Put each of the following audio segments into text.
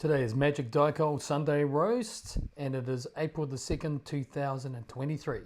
Today is MagicDichol Sunday Roast, and it is April the 2nd, 2023.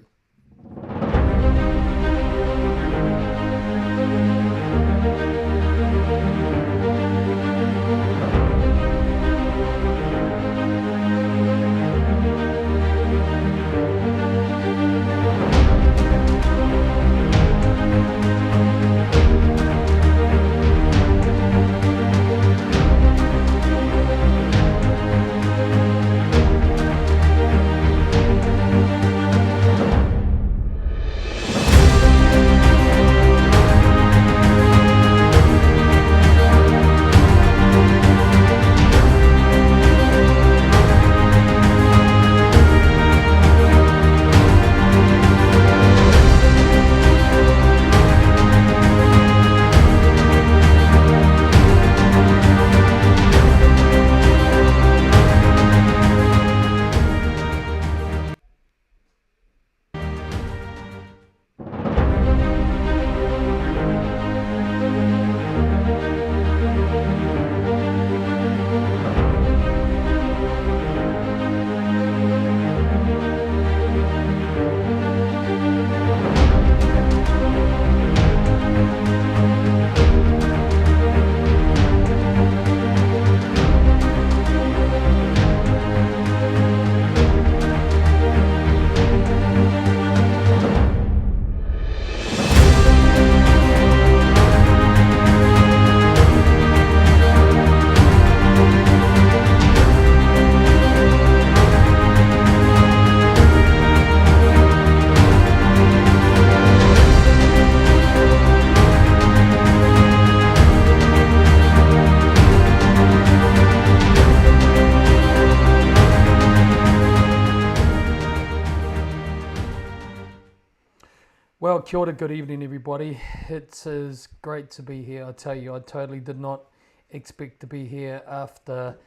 Well, kia ora, good evening everybody. It is great to be here. I tell you, I totally did not expect to be here after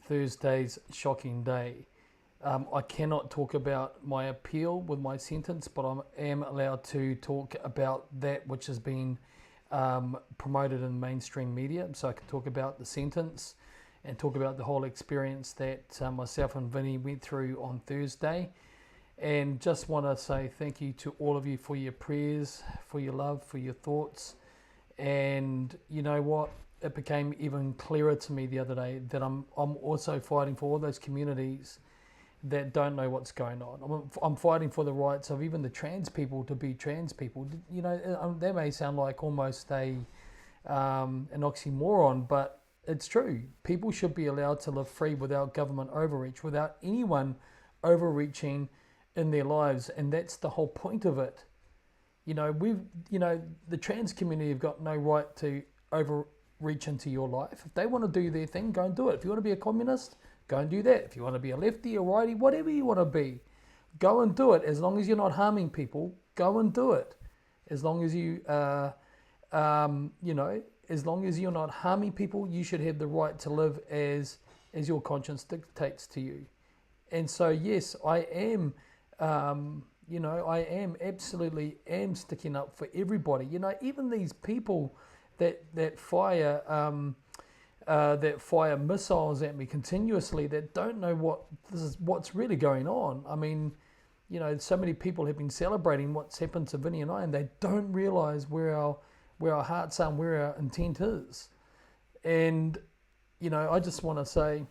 Thursday's shocking day. I cannot talk about my appeal with my sentence, but I am allowed to talk about that which has been promoted in mainstream media. So I can talk about the sentence and talk about the whole experience that myself and Vinny went through on Thursday. And just want to say thank you to all of you for your prayers, for your love, for your thoughts. And you know what? It became even clearer to me the other day that I'm also fighting for all those communities that don't know what's going on. I'm fighting for the rights of even the trans people to be trans people. You know, that may sound like almost an oxymoron, but it's true. People should be allowed to live free without government overreach, without anyone overreaching in their lives, and that's the whole point of it. You know, the trans community have got no right to overreach into your life. If they want to do their thing, go and do it. If you want to be a communist, go and do that. If you want to be a lefty or righty, whatever you want to be, go and do it. As long as you're not harming people, go and do it. As long as you, as long as you're not harming people, you should have the right to live as your conscience dictates to you. And so, yes, I am. I am absolutely sticking up for everybody. You know, even these people that fire missiles at me continuously, that don't know what's really going on. I mean, you know, so many people have been celebrating what's happened to Vinny and I, and they don't realise where our hearts are and where our intent is. And you know, I just want to say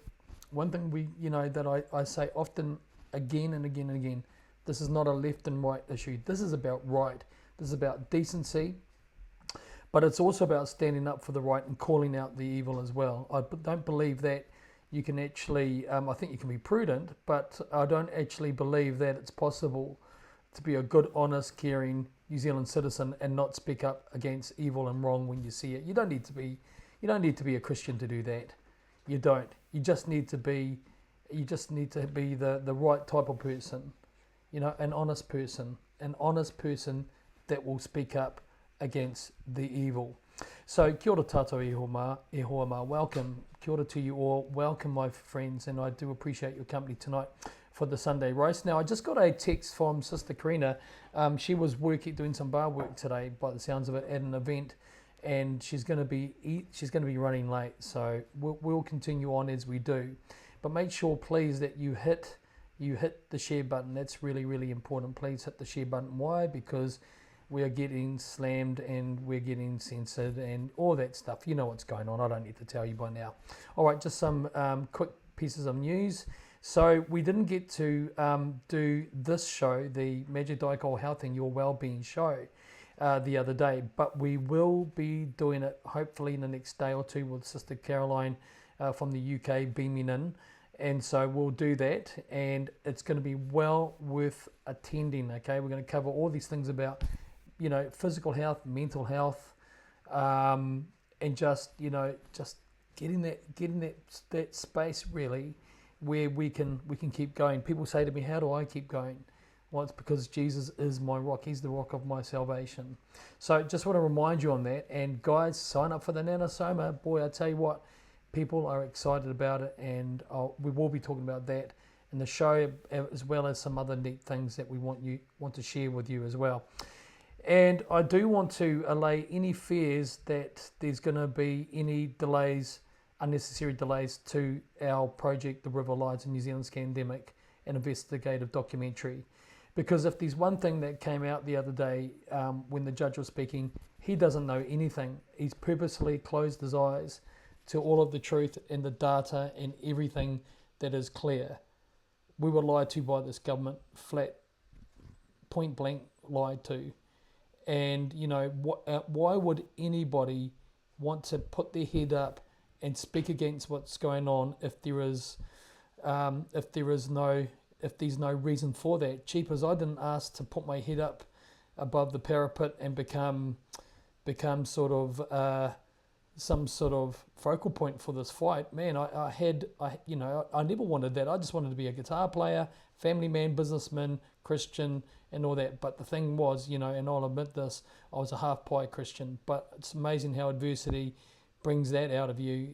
one thing that I say often, again and again and again. This is not a left and right issue. This is about right. This is about decency. But it's also about standing up for the right and calling out the evil as well. I don't believe that you can actually, I think you can be prudent, but I don't actually believe that it's possible to be a good, honest, caring New Zealand citizen and not speak up against evil and wrong when you see it. You don't need to be a Christian to do that. You don't. You just need to be the right type of person. You know, an honest person that will speak up against the evil. So, kia ora tātou e hoa mā. Welcome, kia ora to you all. Welcome, my friends, and I do appreciate your company tonight for the Sunday roast. Now, I just got a text from Sister Karina. She was doing some bar work today, by the sounds of it, at an event, and she's going to be running late. So we'll continue on as we do, but make sure please that you hit the share button. That's really, really important. Please hit the share button. Why? Because we are getting slammed and we're getting censored and all that stuff. You know what's going on. I don't need to tell you by now. All right, just some quick pieces of news. So we didn't get to do this show, the MagicDichol Health and Your Wellbeing show, the other day, but we will be doing it hopefully in the next day or two with Sister Caroline from the UK beaming in. And so we'll do that, and it's going to be well worth attending. Okay, we're going to cover all these things about, physical health, mental health, and just getting that space really where we can keep going. People say to me, how do I keep going? Well, it's because Jesus is my rock. He's the rock of my salvation. So just want to remind you on that. And guys, sign up for the NaNoSoma. Boy, I tell you what, people are excited about it, and we will be talking about that in the show, as well as some other neat things that we want to share with you as well. And I do want to allay any fears that there's going to be any delays, unnecessary delays to our project, The River Lies, a New Zealand Scandemic, an investigative documentary. Because if there's one thing that came out the other day when the judge was speaking, he doesn't know anything. He's purposely closed his eyes to all of the truth and the data and everything that is clear. We were lied to by this government, flat, point blank lied to. And, why would anybody want to put their head up and speak against what's going on if there's no reason for that? Cheapers, I didn't ask to put my head up above the parapet and become sort of some sort of focal point for this fight. Man, I never wanted that. I just wanted to be a guitar player, family man, businessman, Christian, and all that. But the thing was, and I'll admit this, I was a half-pie Christian. But it's amazing how adversity brings that out of you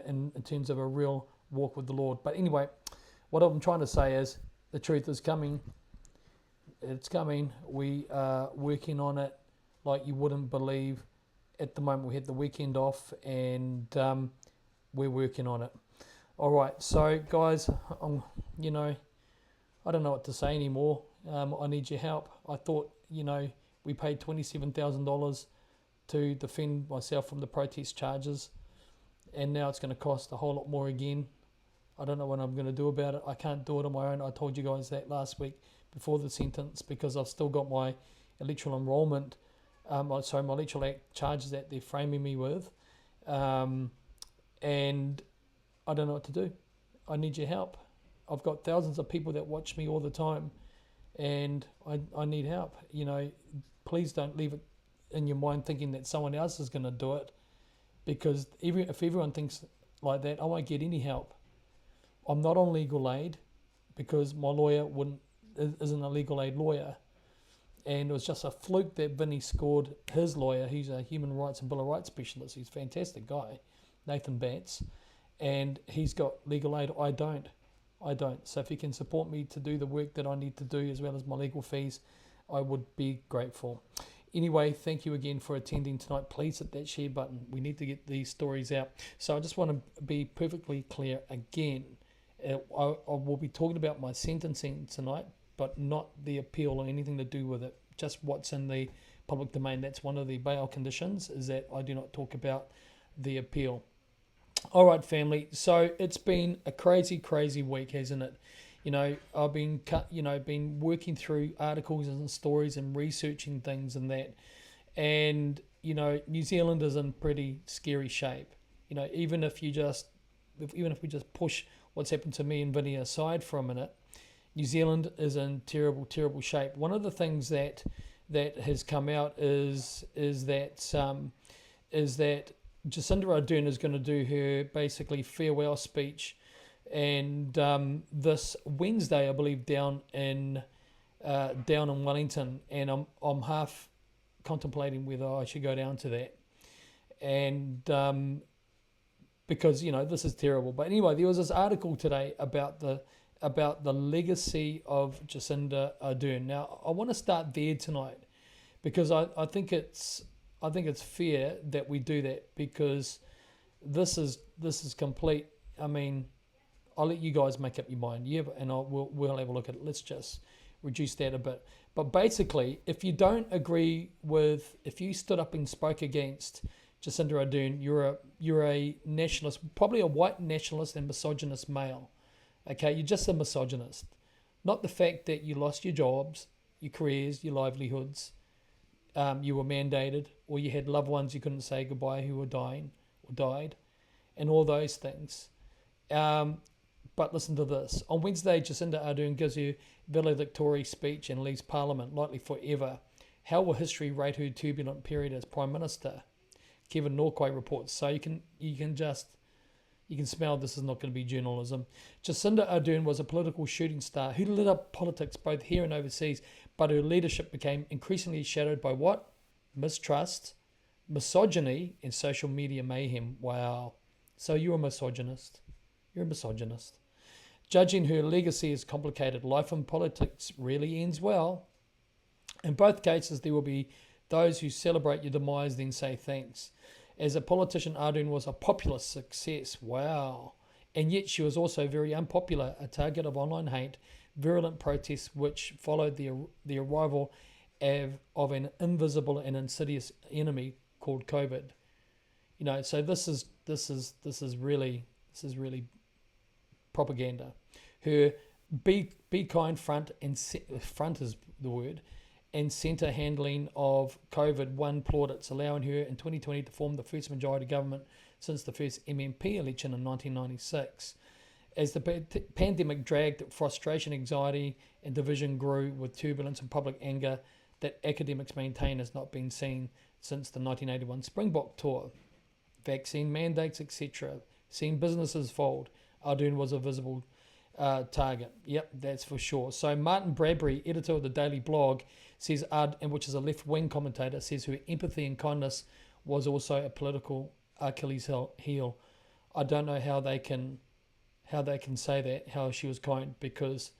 in terms of a real walk with the Lord. But anyway, what I'm trying to say is the truth is coming. It's coming. We are working on it like you wouldn't believe. At the moment, we had the weekend off, and we're working on it. All right, so guys, I don't know what to say anymore. I need your help. I thought, we paid $27,000 to defend myself from the protest charges, and now it's going to cost a whole lot more again. I don't know what I'm going to do about it. I can't do it on my own. I told you guys that last week before the sentence, because I've still got my electoral enrolment, my electoral act charges that they're framing me with, and I don't know what to do. I need your help. I've got thousands of people that watch me all the time, and I need help. Please don't leave it in your mind thinking that someone else is going to do it, because if everyone thinks like that, I won't get any help. I'm not on legal aid because my lawyer isn't a legal aid lawyer, and it was just a fluke that Vinny scored his lawyer. He's a human rights and Bill of Rights specialist. He's a fantastic guy, Nathan Batts, and he's got legal aid. I don't. So if you can support me to do the work that I need to do, as well as my legal fees, I would be grateful. Anyway, thank you again for attending tonight. Please hit that share button. We need to get these stories out. So I just want to be perfectly clear again. I will be talking about my sentencing tonight, but not the appeal or anything to do with it. Just what's in the public domain. That's one of the bail conditions, is that I do not talk about the appeal. All right, family. So it's been a crazy, crazy week, hasn't it? I've been working through articles and stories and researching things and that. And, New Zealand is in pretty scary shape. Even if we just push what's happened to me and Vinny aside for a minute, New Zealand is in terrible, terrible shape. One of the things that has come out is that Jacinda Ardern is going to do her basically farewell speech, and this Wednesday, I believe, down in Wellington, and I'm half contemplating whether I should go down to that, and because this is terrible. But anyway, there was this article today about the legacy of Jacinda Ardern. Now I want to start there tonight, because I think it's I think it's fair that we do that, because this is complete. I mean, I'll let you guys make up your mind. Yeah, and we'll have a look at it. Let's just reduce that a bit. But basically, if you don't agree with, if you stood up and spoke against Jacinda Ardern, you're a nationalist, probably a white nationalist and misogynist male. Okay, you're just a misogynist. Not the fact that you lost your jobs, your careers, your livelihoods, you were mandated, or you had loved ones you couldn't say goodbye who were dying or died, and all those things. But listen to this. On Wednesday, Jacinda Ardern gives her valedictory speech and leaves Parliament, likely forever. How will history rate her turbulent period as Prime Minister? Kevin Norquay reports. So you can smell this is not going to be journalism. Jacinda Ardern was a political shooting star who lit up politics both here and overseas, but her leadership became increasingly shadowed by what? Mistrust, misogyny, and social media mayhem. Wow. So you're a misogynist. You're a misogynist. Judging her legacy is complicated. Life in politics really ends well. In both cases, there will be those who celebrate your demise, then say thanks. As a politician, Ardern was a popular success. Wow. And yet she was also very unpopular, a target of online hate, virulent protests which followed the arrival of an invisible and insidious enemy called COVID. You know, so this is really propaganda. Her be kind front is the word, and centre handling of COVID won plaudits, allowing her in 2020 to form the first majority government since the first MMP election in 1996. As the pandemic dragged, frustration, anxiety and division grew, with turbulence and public anger that academics maintain has not been seen since the 1981 Springbok tour. Vaccine mandates, etc. Seeing businesses fold. Ardern was a visible target. Yep, that's for sure. So Martin Bradbury, editor of the Daily Blog, says, which is a left-wing commentator, says her empathy and kindness was also a political Achilles heel. I don't know how they can say that, how she was kind, because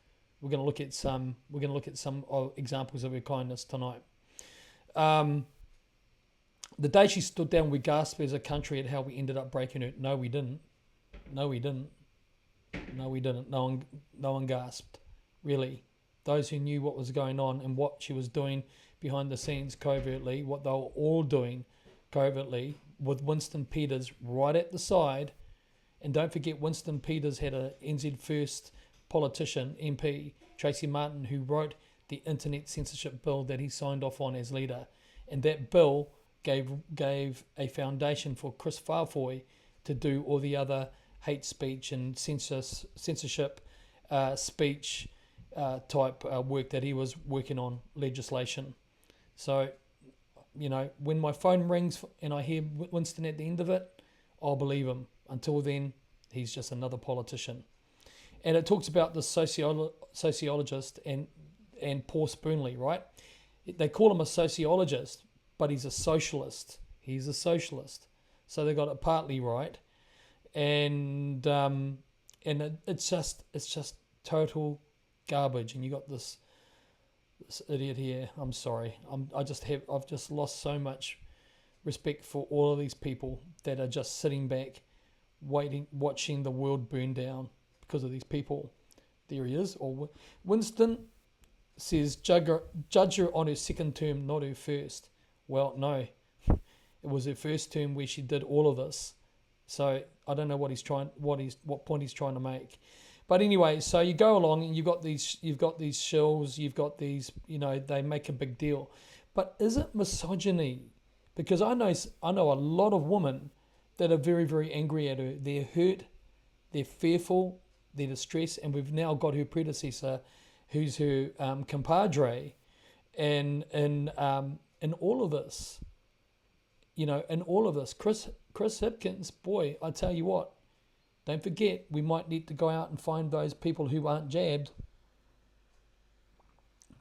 we're going to look at some examples of her kindness tonight. The day she stood down, we gasped as a country at how we ended up breaking her. No, we didn't. No one gasped, really. Those who knew what was going on and what she was doing behind the scenes covertly, what they were all doing covertly, with Winston Peters right at the side. And don't forget, Winston Peters had a NZ First politician, MP, Tracy Martin, who wrote the internet censorship bill that he signed off on as leader. And that bill gave a foundation for Chris Farfoy to do all the other hate speech and censorship speech type work that he was working on, legislation. So, you know, when my phone rings and I hear Winston at the end of it, I'll believe him. Until then, he's just another politician. And it talks about the sociologist and Paul Spoonley, right? They call him a sociologist, but he's a socialist. He's a socialist. So they got it partly right. And it's just total garbage. And you got this idiot here. I'm sorry. I've just lost so much respect for all of these people that are just sitting back, watching the world burn down because of these people. There he is. Or Winston says, judge her on her second term, not her first. Well, no, it was her first term where she did all of this. So I don't know what point he's trying to make. But anyway, so you go along and you've got these shills, you've got these, you know, they make a big deal. But is it misogyny? Because I know a lot of women that are very, very angry at her. They're hurt, they're fearful, they're distressed, and we've now got her predecessor, who's her compadre, and in all of this, you know, in all of this, Chris Hipkins, boy, I tell you what, don't forget, we might need to go out and find those people who aren't jabbed.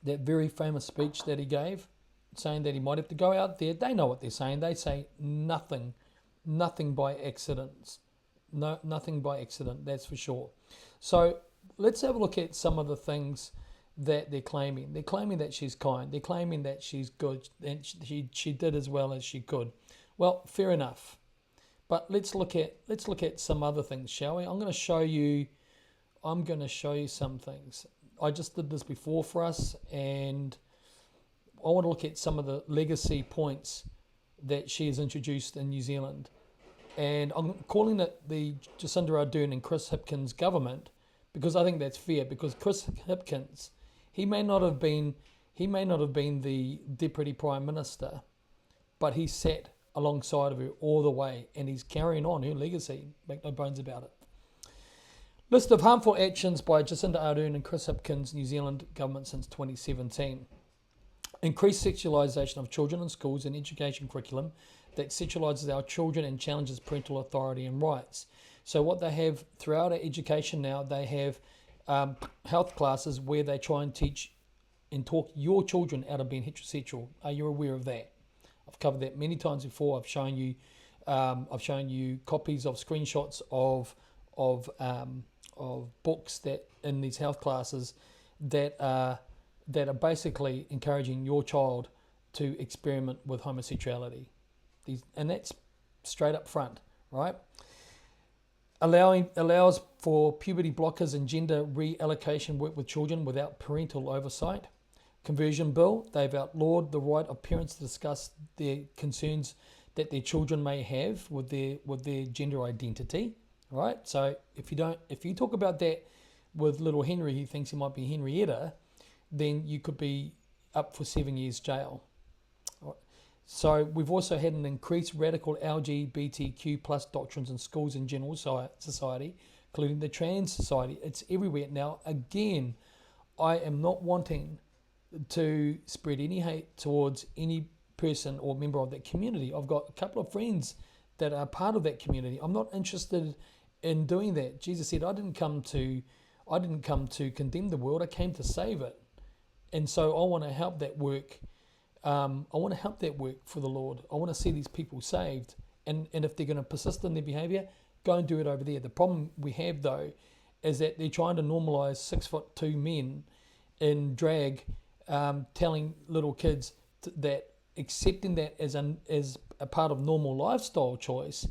That very famous speech that he gave, saying that he might have to go out there, they know what they're saying. They say nothing by accidents. Nothing by accident, that's for sure. So let's have a look at some of the things that they're claiming. They're claiming that she's kind. They're claiming that she's good and she did as well as she could. Well, fair enough. But let's look at some other things, shall we? I'm going to show you some things. I just did this before for us, and I want to look at some of the legacy points that she has introduced in New Zealand. And I'm calling it the Jacinda Ardern and Chris Hipkins government because I think that's fair. Because Chris Hipkins, he may not have been the Deputy Prime Minister, but he sat alongside of her all the way, and he's carrying on her legacy. Make no bones about it. List of harmful actions by Jacinda Ardern and Chris Hipkins, New Zealand government since 2017. Increased sexualisation of children in schools and education curriculum that sexualises our children and challenges parental authority and rights. So what they have throughout our education now, they have health classes where they try and teach and talk your children out of being heterosexual. Are you aware of that? I've covered that many times before. I've shown you copies of screenshots of books that in these health classes that are basically encouraging your child to experiment with homosexuality. And that's straight up front, right? Allows for puberty blockers and gender reallocation work with children without parental oversight. Conversion bill, they've outlawed the right of parents to discuss their concerns that their children may have with their gender identity, right? So if you talk about that with little Henry, he thinks he might be Henrietta, then you could be up for 7 years jail. So we've also had an increased radical LGBTQ plus doctrines in schools and general society, including the trans society. It's everywhere. Now, again, I am not wanting to spread any hate towards any person or member of that community. I've got a couple of friends that are part of that community. I'm not interested in doing that. Jesus said, I didn't come to condemn the world. I came to save it. And so I want to help that work. I want to help that work for the Lord. I want to see these people saved. And if they're going to persist in their behaviour, go and do it over there. The problem we have, though, is that they're trying to normalise 6'2" men in drag, telling little kids that accepting that as a part of normal lifestyle choice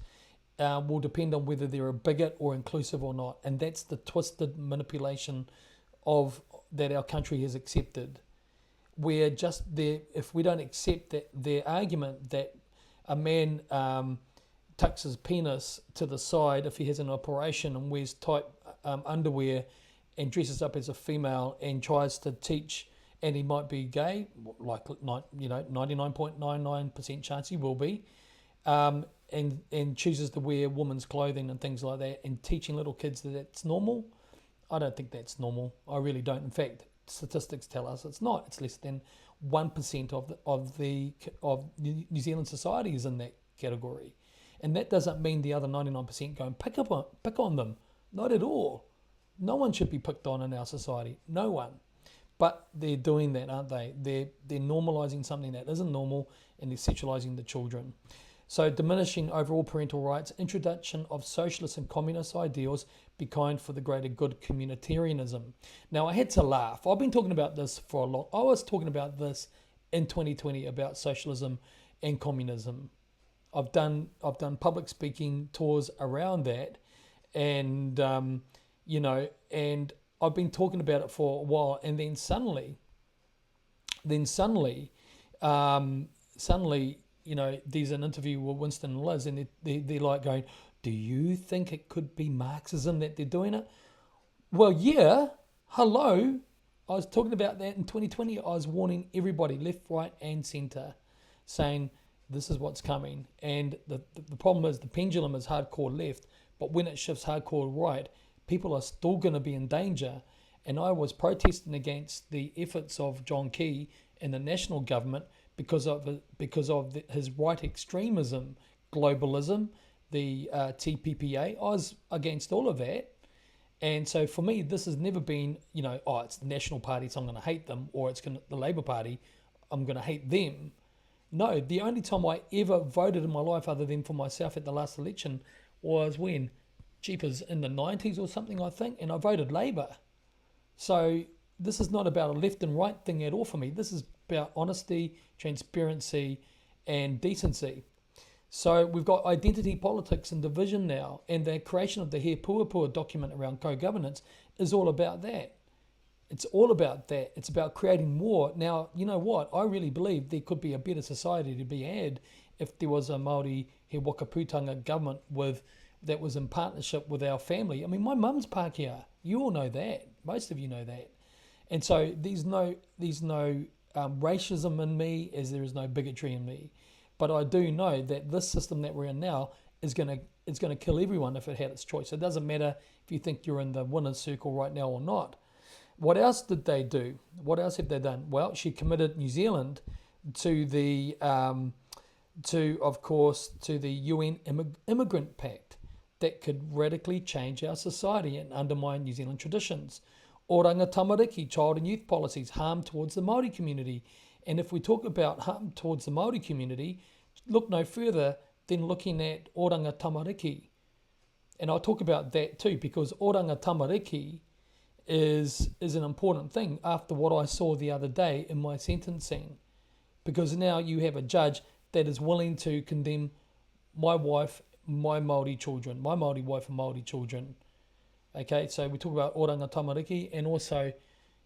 will depend on whether they're a bigot or inclusive or not. And that's the twisted manipulation that our country has accepted. We're just there, if we don't accept that their argument that a man tucks his penis to the side if he has an operation and wears tight underwear and dresses up as a female and tries to teach, and he might be gay, like 99.99% chance he will be, and chooses to wear women's clothing and things like that, and teaching little kids that that's normal. I don't think that's normal. I really don't. In fact, statistics tell us it's not. It's less than 1% of New Zealand society is in that category, and that doesn't mean the other 99% go and pick on them. Not at all. No one should be picked on in our society. No one. But they're doing that, aren't they? They're normalising something that isn't normal, and they're sexualising the children. So diminishing overall parental rights, introduction of socialist and communist ideals, be kind for the greater good, communitarianism. Now, I had to laugh. I've been talking about this for a long. I was talking about this in 2020 about socialism and communism. I've done public speaking tours around that, and and I've been talking about it for a while, and then suddenly, there's an interview with Winston and Liz, and they're like going, do you think it could be Marxism that they're doing it? Well, yeah, hello. I was talking about that in 2020. I was warning everybody, left, right, and centre, saying this is what's coming. And the problem is the pendulum is hardcore left, but when it shifts hardcore right, people are still going to be in danger. And I was protesting against the efforts of John Key and the national government because of his right extremism, globalism, the TPPA. I was against all of that. And so for me, this has never been, it's the National Party, so I'm going to hate them, or it's the Labour Party, I'm going to hate them. No, the only time I ever voted in my life other than for myself at the last election was when, jeepers, in the 90s or something, I think, and I voted Labour. So, this is not about a left and right thing at all for me. This is about honesty, transparency, and decency. So we've got identity politics and division now, and the creation of the He Puapua document around co-governance is all about that. It's all about that. It's about creating more. Now, you know what? I really believe there could be a better society to be had if there was a Māori He Wakaputanga government that was in partnership with our family. I mean, my mum's Pākehā. You all know that. Most of you know that. And so there's no racism in me as there is no bigotry in me. But I do know that this system that we're in now is going to kill everyone if it had its choice. It doesn't matter if you think you're in the winner's circle right now or not. What else did they do? What else have they done? Well, she committed New Zealand to the UN Immigrant Pact that could radically change our society and undermine New Zealand traditions. Oranga tamariki, child and youth policies, harm towards the Māori community. And if we talk about harm towards the Māori community, look no further than looking at oranga tamariki. And I'll talk about that too, because oranga tamariki is an important thing after what I saw the other day in my sentencing. Because now you have a judge that is willing to condemn my wife, my Māori children, my Māori wife and Māori children. Okay, so we talk about oranga tamariki, and also,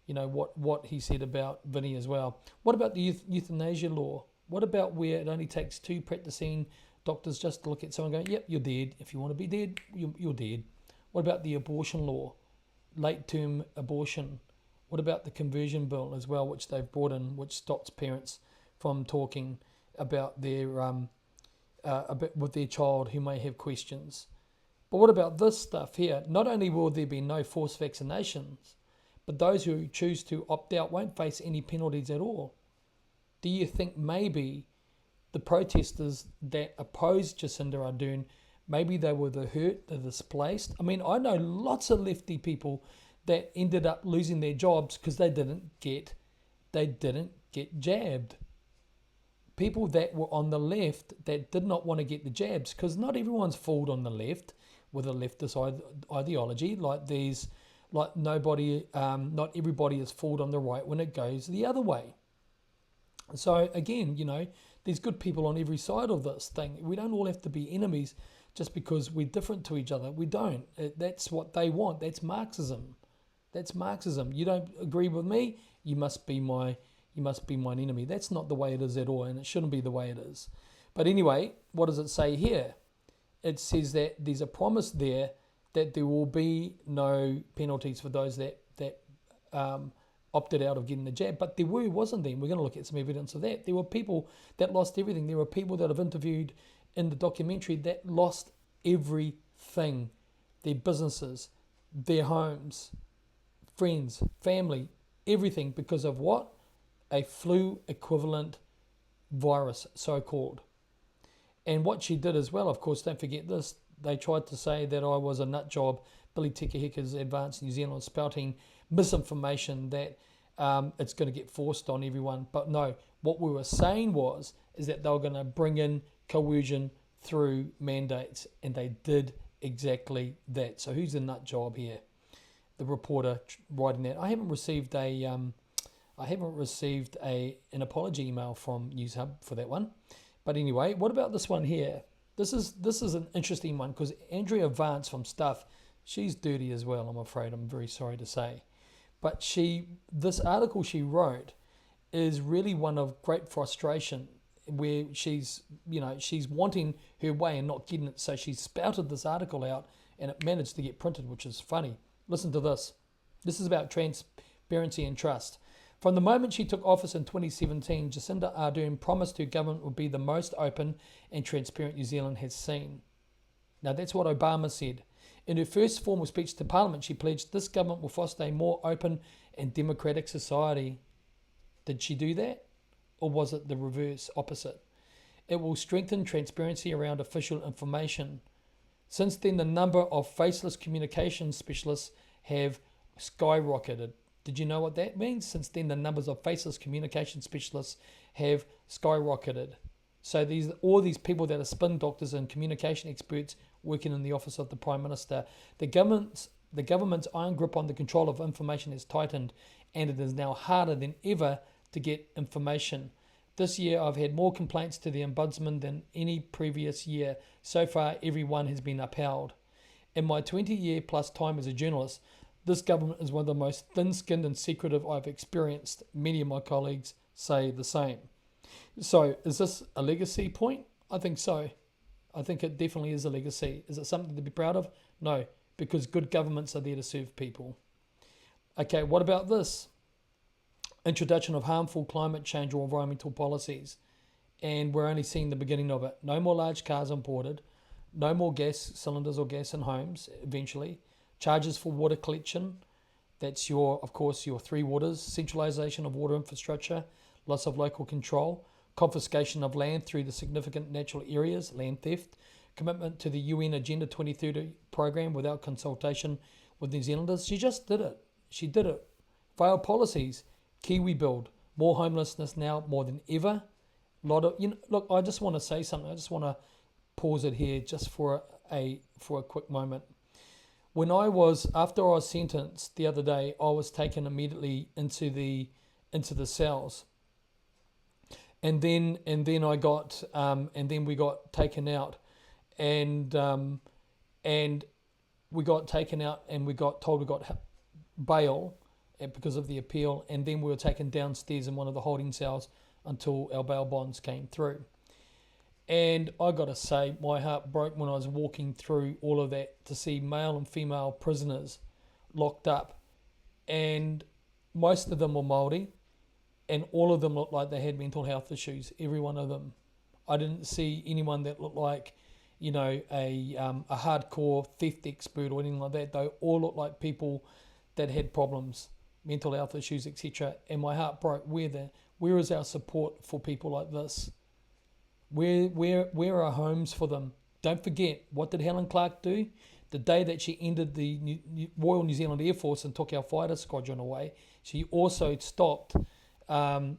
you know, what he said about Vinny as well. What about the euthanasia law? What about where it only takes 2 practicing doctors just to look at someone and go, yep, you're dead. If you want to be dead, you're dead. What about the abortion law? Late-term abortion. What about the conversion bill as well, which they've brought in, which stops parents from talking about their a bit with their child who may have questions? But what about this stuff here? Not only will there be no forced vaccinations, but those who choose to opt out won't face any penalties at all. Do you think maybe the protesters that opposed Jacinda Ardern, maybe they were the hurt, the displaced? I mean, I know lots of lefty people that ended up losing their jobs because they didn't get jabbed. People that were on the left that did not want to get the jabs, because not everyone's fooled on the left with a leftist ideology like these. Like not everybody is fooled on the right when it goes the other way. So again, you know, there's good people on every side of this thing. We don't all have to be enemies just because we're different to each other. We don't. That's what they want. That's Marxism. That's Marxism. You don't agree with me, you must be my enemy. That's not the way it is at all, and it shouldn't be the way it is. But anyway, what does it say here? It says that there's a promise there that there will be no penalties for those that opted out of getting the jab. But there wasn't then. We're going to look at some evidence of that. There were people that lost everything. There were people that I've interviewed in the documentary that lost everything. Their businesses, their homes, friends, family, everything, because of what? A flu equivalent virus, so-called. And what she did as well, of course, don't forget this, they tried to say that I was a nut job, Billy Tekahika's Advanced New Zealand, spouting misinformation that it's going to get forced on everyone. But no, what we were saying is that they were going to bring in coercion through mandates, and they did exactly that. So who's the nut job here? The reporter writing that. I haven't received an apology email from NewsHub for that one. But anyway, what about this one here? This is an interesting one, because Andrea Vance from Stuff, she's dirty as well, I'm afraid. I'm very sorry to say. But this article she wrote is really one of great frustration, where she's wanting her way and not getting it. So she spouted this article out, and it managed to get printed, which is funny. Listen to this. This is about transparency and trust. From the moment she took office in 2017, Jacinda Ardern promised her government would be the most open and transparent New Zealand has seen. Now that's what Obama said. In her first formal speech to Parliament, she pledged this government will foster a more open and democratic society. Did she do that? Or was it the reverse, opposite? It will strengthen transparency around official information. Since then, the number of faceless communications specialists have skyrocketed. Did you know what that means? Since then, the numbers of faceless communication specialists have skyrocketed. So all these people that are spin doctors and communication experts working in the office of the Prime Minister, the government's iron grip on the control of information has tightened, and it is now harder than ever to get information. This year I've had more complaints to the Ombudsman than any previous year. So far, everyone has been upheld. In my 20-year plus time as a journalist, this government is one of the most thin-skinned and secretive I've experienced. Many of my colleagues say the same. So, is this a legacy point? I think so. I think it definitely is a legacy. Is it something to be proud of? No, because good governments are there to serve people. Okay, what about this? Introduction of harmful climate change or environmental policies. And we're only seeing the beginning of it. No more large cars imported. No more gas cylinders or gas in homes, eventually. Charges for water collection. That's of course, your three waters. Centralisation of water infrastructure. Loss of local control. Confiscation of land through the significant natural areas. Land theft. Commitment to the UN Agenda 2030 program without consultation with New Zealanders. She just did it. She did it. Failed policies. Kiwi build. More homelessness now more than ever. Look, I just want to say something. I just want to pause it here just for a quick moment. After I was sentenced the other day, I was taken immediately into the cells, and then we got taken out, and we got taken out, and we got told we got bail because of the appeal, and then we were taken downstairs in one of the holding cells until our bail bonds came through. And I got to say, my heart broke when I was walking through all of that to see male and female prisoners locked up, and most of them were Māori, and all of them looked like they had mental health issues, every one of them. I didn't see anyone that looked like, a hardcore theft expert or anything like that. They all looked like people that had problems, mental health issues, etc. And my heart broke. Where is our support for people like this? Where are homes for them? Don't forget, what did Helen Clark do? The day that she ended the Royal New Zealand Air Force and took our fighter squadron away, she also stopped and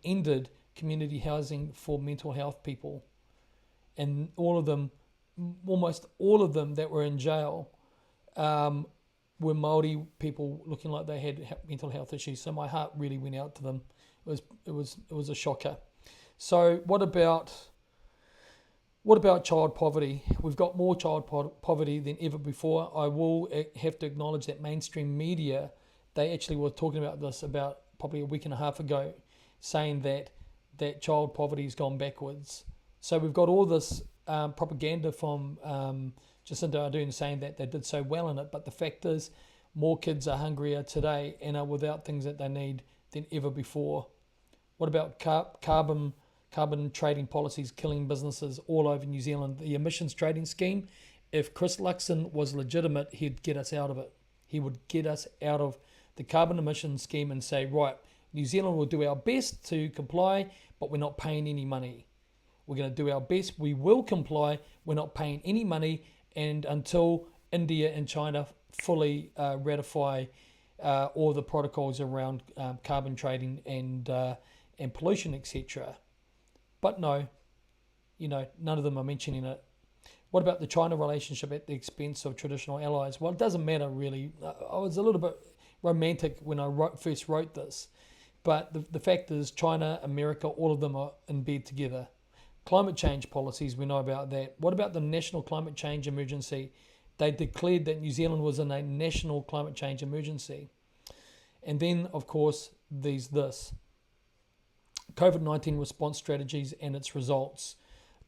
ended community housing for mental health people. And almost all of them that were in jail were Māori people looking like they had mental health issues. So my heart really went out to them. It was a shocker. So what about child poverty? We've got more child poverty than ever before. I will have to acknowledge that mainstream media, they actually were talking about this about probably a week and a half ago, saying that child poverty has gone backwards. So we've got all this propaganda from Jacinda Ardern saying that they did so well in it, but the fact is more kids are hungrier today and are without things that they need than ever before. What about carbon trading policies killing businesses all over New Zealand? The emissions trading scheme, if Chris Luxon was legitimate, he'd get us out of it. He would get us out of the carbon emissions scheme and say, right, New Zealand will do our best to comply, but we're not paying any money. We're going to do our best. We will comply. We're not paying any money. And until India and China fully ratify all the protocols around carbon trading and pollution, etc. But no, none of them are mentioning it. What about the China relationship at the expense of traditional allies? Well, it doesn't matter really. I was a little bit romantic when I first wrote this. But the fact is China, America, all of them are in bed together. Climate change policies, we know about that. What about the national climate change emergency? They declared that New Zealand was in a national climate change emergency. And then, of course, this. COVID-19 response strategies and its results.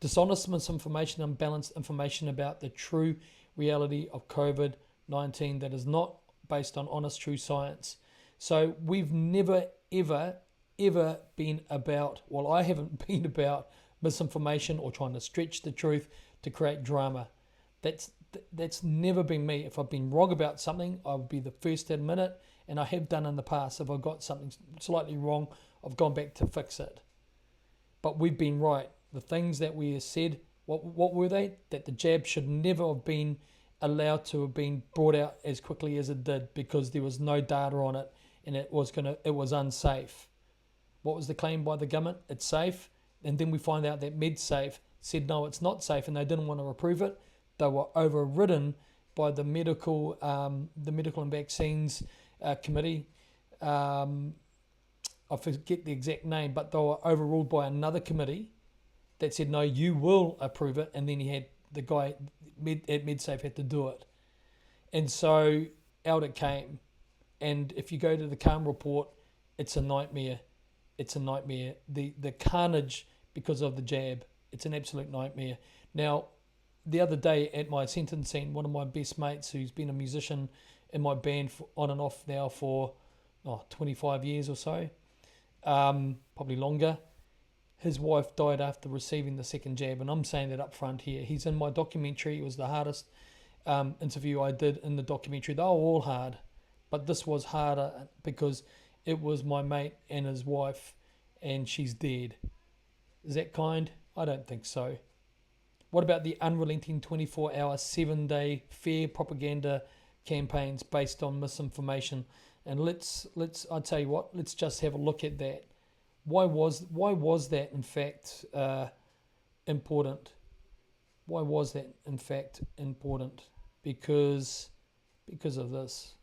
Dishonest misinformation, unbalanced information about the true reality of COVID-19 that is not based on honest, true science. So we've never, ever, ever been about, well, I haven't been about misinformation or trying to stretch the truth to create drama. That's never been me. If I've been wrong about something, I would be the first to admit it, and I have done in the past. If I've got something slightly wrong, I've gone back to fix it. But we've been right. The things that we have said, what were they? That the jab should never have been allowed to have been brought out as quickly as it did because there was no data on it and it was unsafe. What was the claim by the government? It's safe. And then we find out that MedSafe said no, it's not safe, and they didn't want to approve it. They were overridden by the medical and vaccines committee, I forget the exact name, but they were overruled by another committee that said, no, you will approve it. And then he had the guy at MedSafe had to do it. And so out it came. And if you go to the Calm report, it's a nightmare. It's a nightmare. The carnage because of the jab, it's an absolute nightmare. Now, the other day at my sentencing, one of my best mates who's been a musician in my band on and off now for 25 years or so, probably longer, his wife died after receiving the second jab. And I'm saying that up front here. He's in my documentary. It was the hardest interview I did in the documentary. They were all hard, but this was harder because it was my mate and his wife, and she's dead. Is that kind? I don't think so. What about the unrelenting 24-hour, 7-day fair propaganda campaigns based on misinformation? And let's I tell you what, let's just have a look at that. Why was that in fact important? Why was that in fact important? Because of this.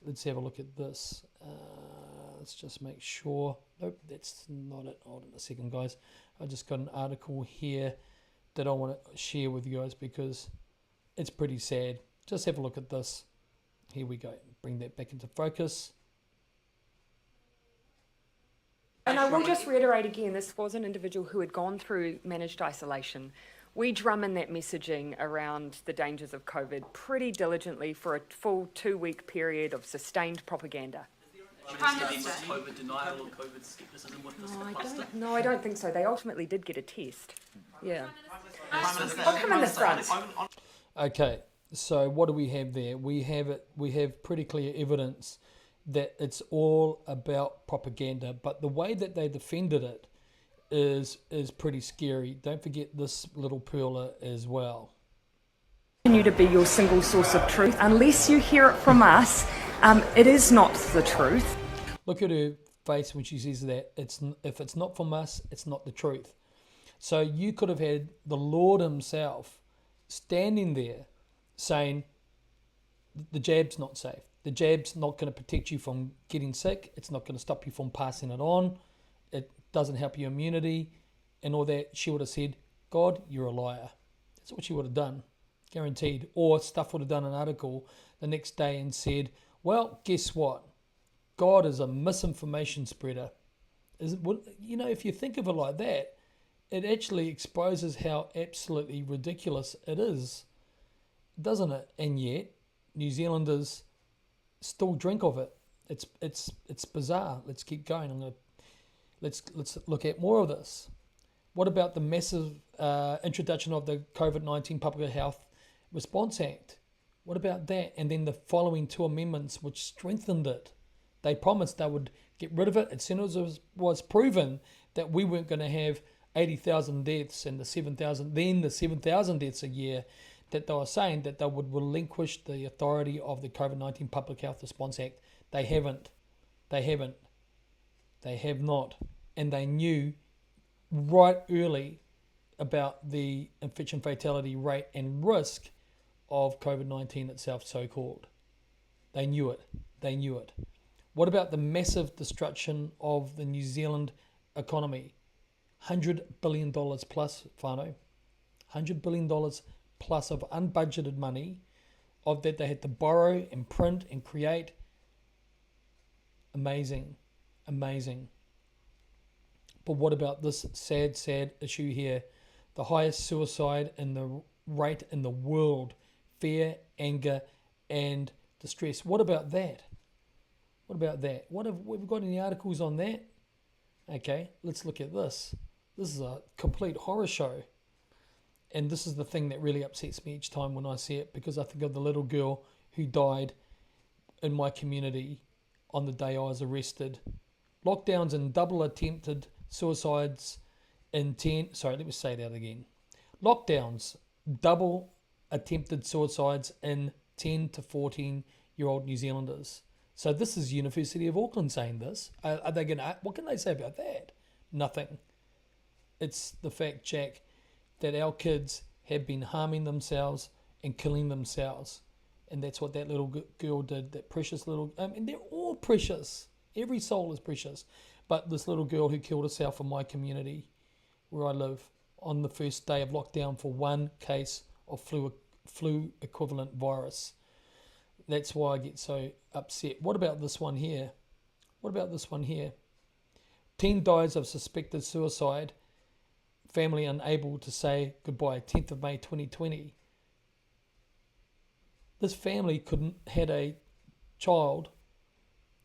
Let's have a look at this. Let's just make sure. Nope, that's not it. Hold on a second, guys. I just got an article here that I want to share with you guys because it's pretty sad. Just have a look at this. Here we go. Bring that back into focus. And I will just reiterate again, this was an individual who had gone through managed isolation. We drum in that messaging around the dangers of COVID pretty diligently for a full 2-week period of sustained propaganda. COVID denial or COVID skepticism with this cluster? No, I don't think so. They ultimately did get a test. Yeah. I'll come in the front. Okay, so what do we have there? We have pretty clear evidence that it's all about propaganda, but the way that they defended it is pretty scary. Don't forget this little perler as well. Continue to be your single source of truth. Unless you hear it from us, it is not the truth. Look at her face when she says that. If it's not from us, it's not the truth. So you could have had the Lord himself standing there saying, the jab's not safe. The jab's not going to protect you from getting sick. It's not going to stop you from passing it on. It doesn't help your immunity and all that. She would have said, God, you're a liar. That's what she would have done, guaranteed. Or Stuff would have done an article the next day and said, well, guess what? God is a misinformation spreader. If you think of it like that, it actually exposes how absolutely ridiculous it is, doesn't it? And yet, New Zealanders still drink of it. It's bizarre. Let's keep going. Let's look at more of this. What about the massive introduction of the COVID-19 Public Health Response Act? What about that? And then the following 2 amendments which strengthened it. They promised they would get rid of it as soon as it was proven that we weren't going to have 80,000 deaths and the 7,000 deaths a year, that they were saying that they would relinquish the authority of the COVID-19 Public Health Response Act. They haven't. They have not. And they knew right early about the infection fatality rate and risk of COVID-19 itself, so-called. They knew it. What about the massive destruction of the New Zealand economy? $100 billion plus, whānau. $100 billion plus of unbudgeted money of that they had to borrow and print and create. Amazing. But what about this sad issue here? The highest suicide rate in the world. Fear, anger, and distress. What about that? What have we got any articles on that? Okay, let's look at this. This is a complete horror show. And this is the thing that really upsets me each time when I see it, because I think of the little girl who died in my community on the day I was arrested. Lockdowns and double attempted suicides in 10... Sorry, let me say that again. Lockdowns, double attempted suicides in 10 to 14-year-old New Zealanders. So this is University of Auckland saying this. Are they going to... What can they say about that? Nothing. It's the fact, Jack, that our kids have been harming themselves and killing themselves And that's what that little girl did, that precious little... and they're all precious. Every soul is precious. But this little girl who killed herself in my community, where I live, on the first day of lockdown for one case of flu equivalent virus. That's why I get so upset. What about this one here? What about this one here? Teen dies of suspected suicide. Family unable to say goodbye. 10th of May 2020. This family couldn't had a child.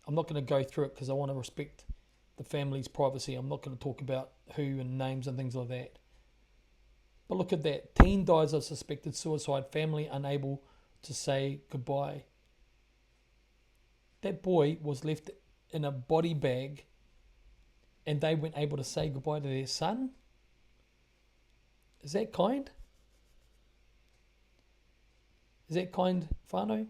I'm not going to go through it because I want to respect the family's privacy. I'm not going to talk about who and names and things like that. But look at that. Teen dies of suspected suicide. Family unable to say goodbye. That boy was left in a body bag and they weren't able to say goodbye to their son. Is that kind? Is that kind, whānau?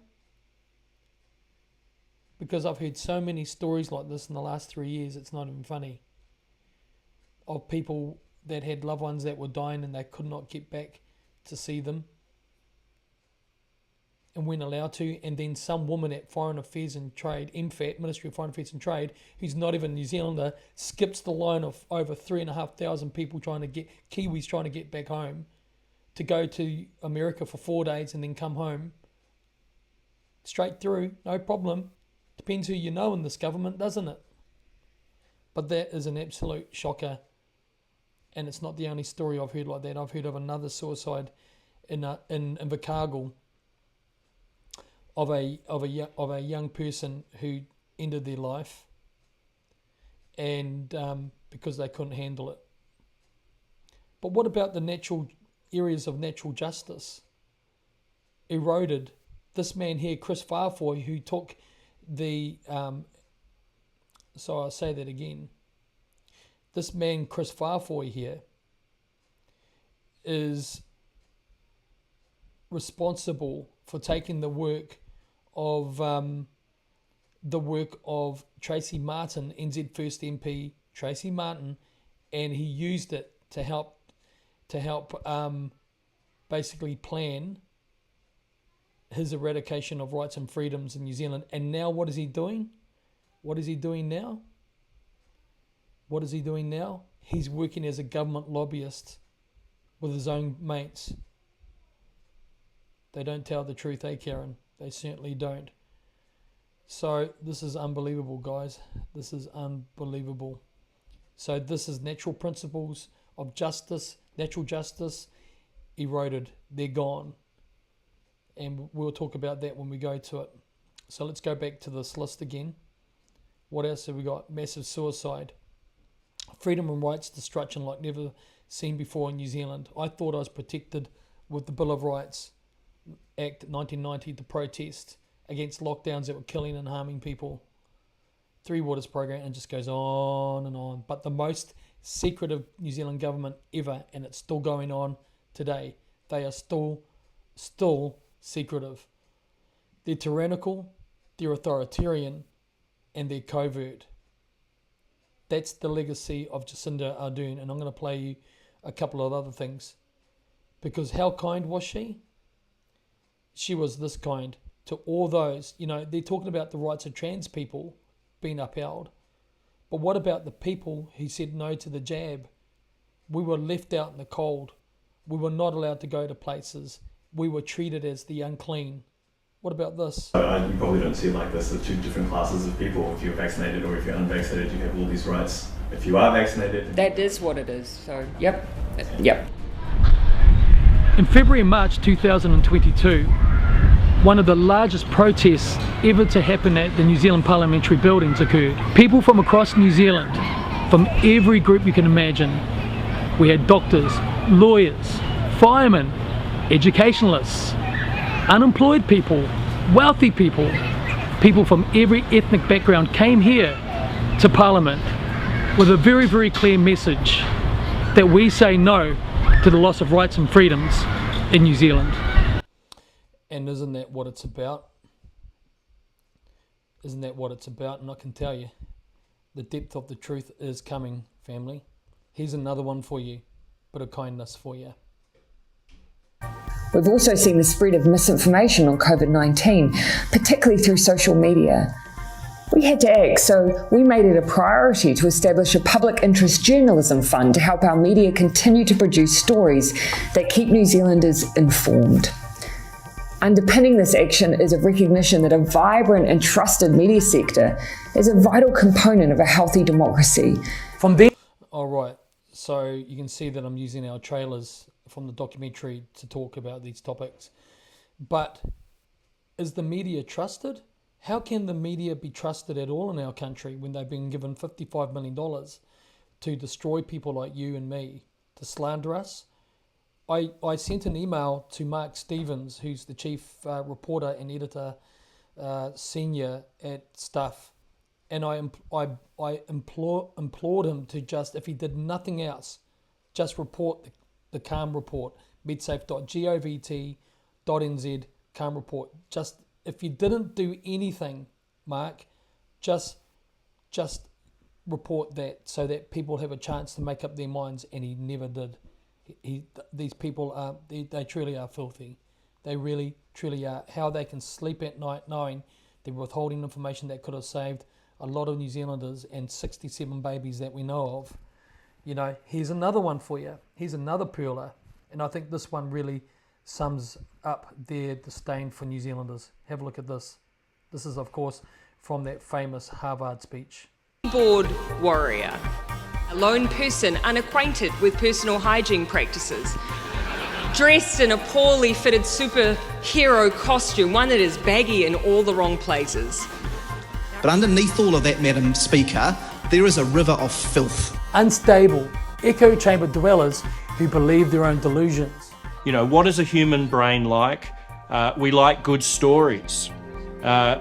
Because I've heard so many stories like this in the last 3 years, it's not even funny. Of people that had loved ones that were dying and they could not get back to see them and weren't allowed to. And then some woman at Foreign Affairs and Trade, MFAT, Ministry of Foreign Affairs and Trade, who's not even a New Zealander, skips the line of over 3,500 people Kiwis trying to get back home, to go to America for 4 days and then come home. Straight through, no problem. Depends who you know in this government, doesn't it? But that is an absolute shocker. And it's not the only story I've heard like that. I've heard of another suicide in Invercargill of a young person who ended their life and because they couldn't handle it. But what about the natural areas of natural justice? Eroded. This man here, Chris Farfoy, who took the... so I'll say that again. This man, Chris Farfoy here, is responsible for taking the work of Tracy Martin, NZ First MP Tracy Martin, and he used it to help basically plan his eradication of rights and freedoms in New Zealand. And now what is he doing? What is he doing now? What is he doing now? He's working as a government lobbyist with his own mates. They don't tell the truth, eh, Karen? They certainly don't. So this is unbelievable, guys. This is unbelievable. So this is natural principles of justice, natural justice, eroded. They're gone. And we'll talk about that when we go to it. So let's go back to this list again. What else have we got? Massive suicide. Freedom and rights destruction like never seen before in New Zealand. I thought I was protected with the Bill of Rights Act 1990 to protest against lockdowns that were killing and harming people. Three Waters program, and it just goes on and on. But the most secretive New Zealand government ever, and it's still going on today. They are still secretive. They're tyrannical, they're authoritarian, and they're covert. That's the legacy of Jacinda Ardern, and I'm going to play you a couple of other things. Because how kind was she? She was this kind to all those, they're talking about the rights of trans people being upheld. But what about the people who said no to the jab? We were left out in the cold. We were not allowed to go to places. We were treated as the unclean. What about this? You probably don't see it like this. There's two different classes of people. If you're vaccinated or if you're unvaccinated, you have all these rights. If you are vaccinated... That is what it is. So, yep. In February and March 2022, one of the largest protests ever to happen at the New Zealand Parliamentary Buildings occurred. People from across New Zealand, from every group you can imagine. We had doctors, lawyers, firemen, educationalists, unemployed people, wealthy people, people from every ethnic background came here to Parliament with a very, very clear message that we say no to the loss of rights and freedoms in New Zealand. And isn't that what it's about? Isn't that what it's about? And I can tell you, the depth of the truth is coming, family. Here's another one for you, bit of kindness for you. We've also seen the spread of misinformation on COVID-19, particularly through social media. We had to act, so we made it a priority to establish a public interest journalism fund to help our media continue to produce stories that keep New Zealanders informed. Underpinning this action is a recognition that a vibrant and trusted media sector is a vital component of a healthy democracy. From then, all right, so you can see that I'm using our trailers from the documentary to talk about these topics. But is the media trusted? How can the media be trusted at all in our country when they've been given $55 million to destroy people like you and me, to slander us? I sent an email to Mark Stevens, who's the chief reporter and editor senior at Stuff, and I implored him to just, if he did nothing else, just report the Calm Report, medsafe.govt.nz Calm Report. Just, if you didn't do anything, Mark, just report that so that people have a chance to make up their minds, and he never did. These people are, they truly are filthy. They really, truly are. How they can sleep at night knowing they're withholding information that could have saved a lot of New Zealanders and 67 babies that we know of. You know, here's another one for you. Here's another pearler. And I think this one really sums up their disdain for New Zealanders. Have a look at this. This is, of course, from that famous Harvard speech. Keyboard warrior. A lone person unacquainted with personal hygiene practices, dressed in a poorly fitted superhero costume, one that is baggy in all the wrong places. But underneath all of that, Madam Speaker, there is a river of filth. Unstable, echo chamber dwellers who believe their own delusions. You know, what is a human brain like? We like good stories.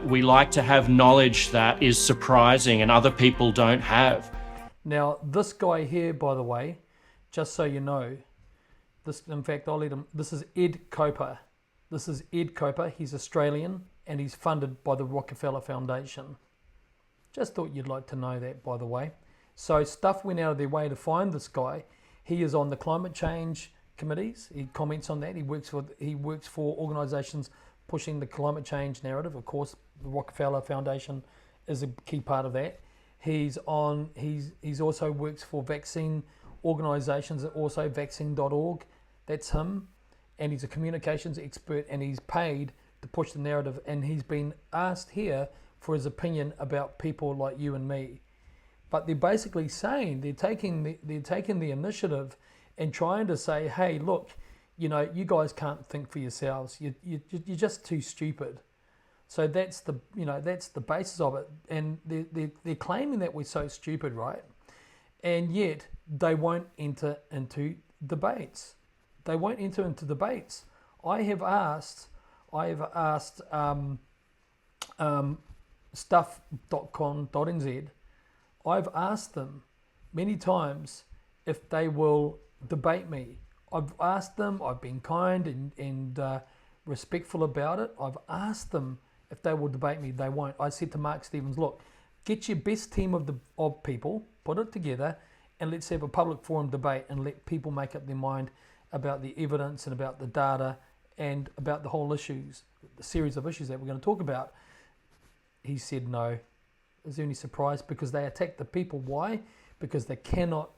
We like to have knowledge that is surprising and other people don't have. Now, this guy here, by the way, just so you know, this, in fact, I'll let him, this is Ed Coper. This is Ed Coper. He's Australian and he's funded by the Rockefeller Foundation. Just thought you'd like to know that, by the way. So Stuff went out of their way to find this guy. He is on the climate change committees. He comments on that. He works for organisations pushing the climate change narrative. Of course, the Rockefeller Foundation is a key part of that. He's also works for vaccine organisations, also vaccine.org. That's him. And he's a communications expert and he's paid to push the narrative. And he's been asked here for his opinion about people like you and me. But they're basically saying, they're taking the initiative and trying to say, hey, look, you know, you guys can't think for yourselves. You're just too stupid. So that's the basis of it, and they're claiming that we're so stupid, right? And yet they won't enter into debates. They won't enter into debates. I have asked stuff.com.nz. I've asked them many times if they will debate me. I've asked them. I've been kind and respectful about it. I've asked them if they will debate me. They won't. I said to Mark Stevens, look, get your best team of people, put it together, and let's have a public forum debate and let people make up their mind about the evidence and about the data and about the whole issues, the series of issues that we're going to talk about. He said no. Is there any surprise? Because they attack the people. Why? Because they cannot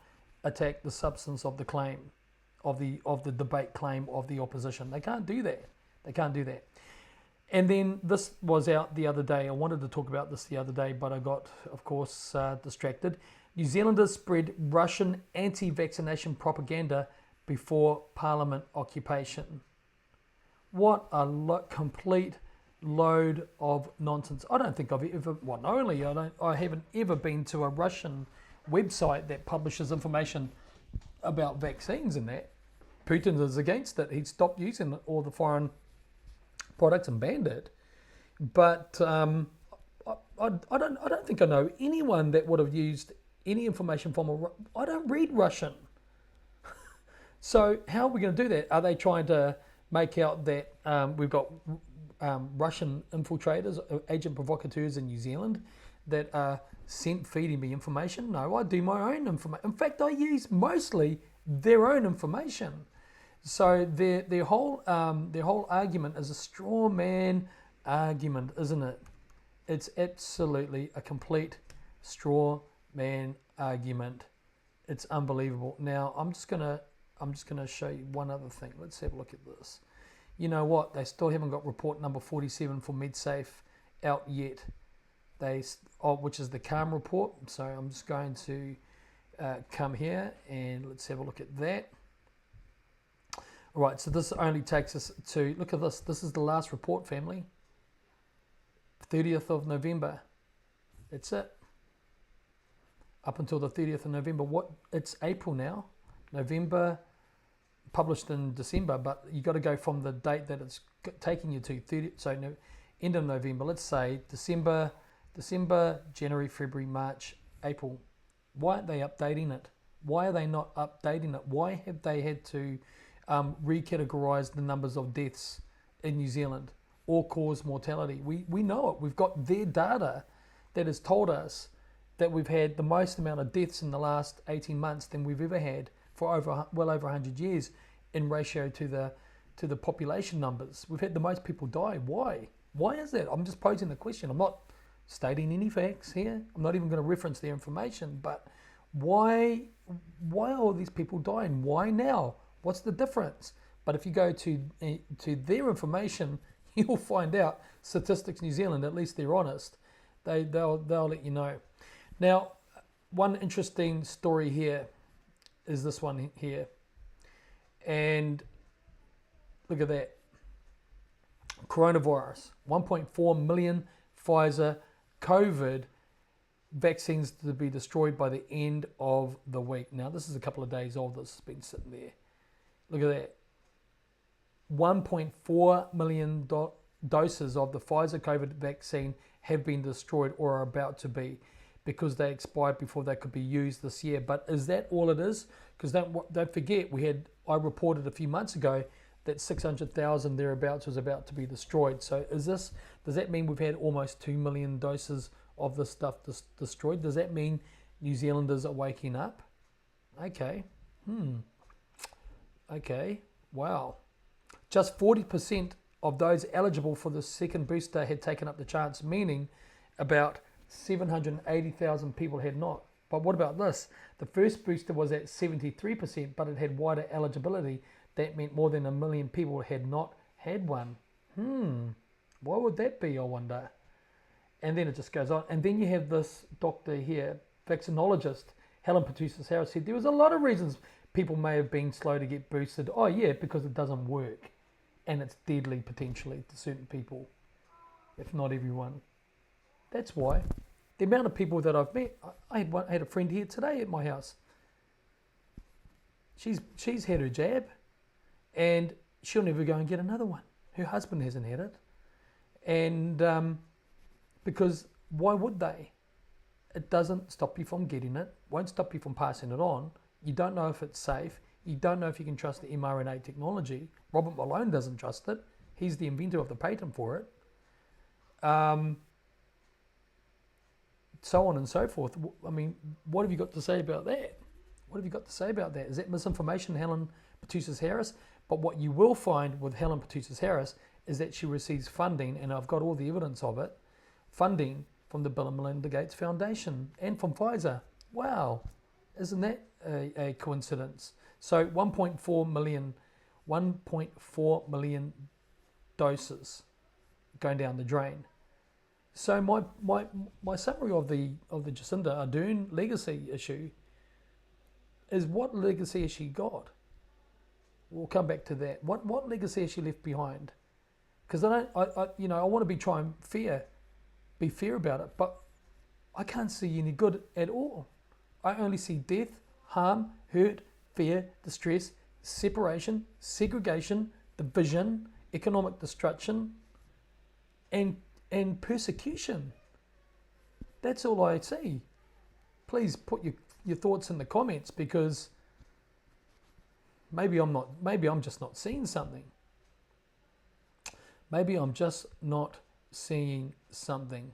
attack the substance of the claim, of the debate claim of the opposition. They can't do that. They can't do that. And then this was out the other day. I wanted to talk about this the other day, but I got, of course, distracted. New Zealanders spread Russian anti-vaccination propaganda before Parliament occupation. What a complete load of nonsense. I don't think I've ever, well, not only I haven't ever been to a Russian website that publishes information about vaccines and that. Putin is against it. He'd stopped using all the foreign products and banned it. But I don't think I know anyone that would have used any information from I don't read Russian. So how are we going to do that? Are they trying to make out that we've got Russian infiltrators, agent provocateurs in New Zealand that are feeding me information? No, I do my own information. In fact, I use mostly their own information. So their whole argument is a straw man argument, isn't it? It's absolutely a complete straw man argument. It's unbelievable. Now I'm just gonna show you one other thing. Let's have a look at this. You know what? They still haven't got report number 47 for MedSafe out yet. Which is the CALM report. So I'm just going to come here and let's have a look at that. All right, so this only takes us to, look at this. This is the last report, family. 30th of November. That's it. Up until the 30th of November. It's April now. November, published in December, but you got to go from the date that it's taking you to 30. So end of November. Let's say December, January, February, March, April. Why aren't they updating it? Why are they not updating it? Why have they had to recategorize the numbers of deaths in New Zealand? All-cause mortality. We know it. We've got their data that has told us that we've had the most amount of deaths in the last 18 months than we've ever had for well over 100 years in ratio to the population numbers. We've had the most people die. Why? Why is that? I'm just posing the question. I'm not stating any facts here. I'm not even going to reference their information, but why are all these people dying? Why now? What's the difference? But if you go to their information, you'll find out Statistics New Zealand, at least they're honest. They'll let you know. Now, one interesting story here is this one here. And look at that. Coronavirus, 1.4 million Pfizer COVID vaccines to be destroyed by the end of the week. Now, this is a couple of days old. This has been sitting there. Look at that. 1.4 million doses of the Pfizer COVID vaccine have been destroyed or are about to be, because they expired before they could be used this year. But is that all it is? Because don't forget, I reported a few months ago that 600,000 thereabouts was about to be destroyed. So does that mean we've had almost 2 million doses of this stuff destroyed? Does that mean New Zealanders are waking up? Okay. Okay. Wow. Just 40% of those eligible for the second booster had taken up the chance, meaning about 780,000 people had not. But what about this? The first booster was at 73%, but it had wider eligibility. That meant more than 1 million people had not had one. Why would that be, I wonder? And then it just goes on. And then you have this doctor here, vaccinologist, Helen Petousis-Harris, said there was a lot of reasons people may have been slow to get boosted. Oh yeah, because it doesn't work. And it's deadly potentially to certain people, if not everyone. That's why. The amount of people that I've met, I had a friend here today at my house. She's had her jab, and she'll never go and get another one. Her husband hasn't had it. And because why would they? It doesn't stop you from getting it, won't stop you from passing it on. You don't know if it's safe. You don't know if you can trust the mRNA technology. Robert Malone doesn't trust it. He's the inventor of the patent for it. So on and so forth. I mean, what have you got to say about that? What have you got to say about that? Is that misinformation, Helen Petousis-Harris? But what you will find with Helen Petousis-Harris is that she receives funding, and I've got all the evidence of it, funding from the Bill and Melinda Gates Foundation and from Pfizer. Wow, isn't that a coincidence? So 1.4 million doses going down the drain. So my summary of the Jacinda Ardern legacy issue is, what legacy has she got? We'll come back to that. What legacy has she left behind? Because I want to be fair about it, but I can't see any good at all. I only see death, harm, hurt, fear, distress, separation, segregation, division, economic destruction, and persecution. That's all I see. Please put your thoughts in the comments, because maybe I'm just not seeing something. Maybe I'm just not seeing something.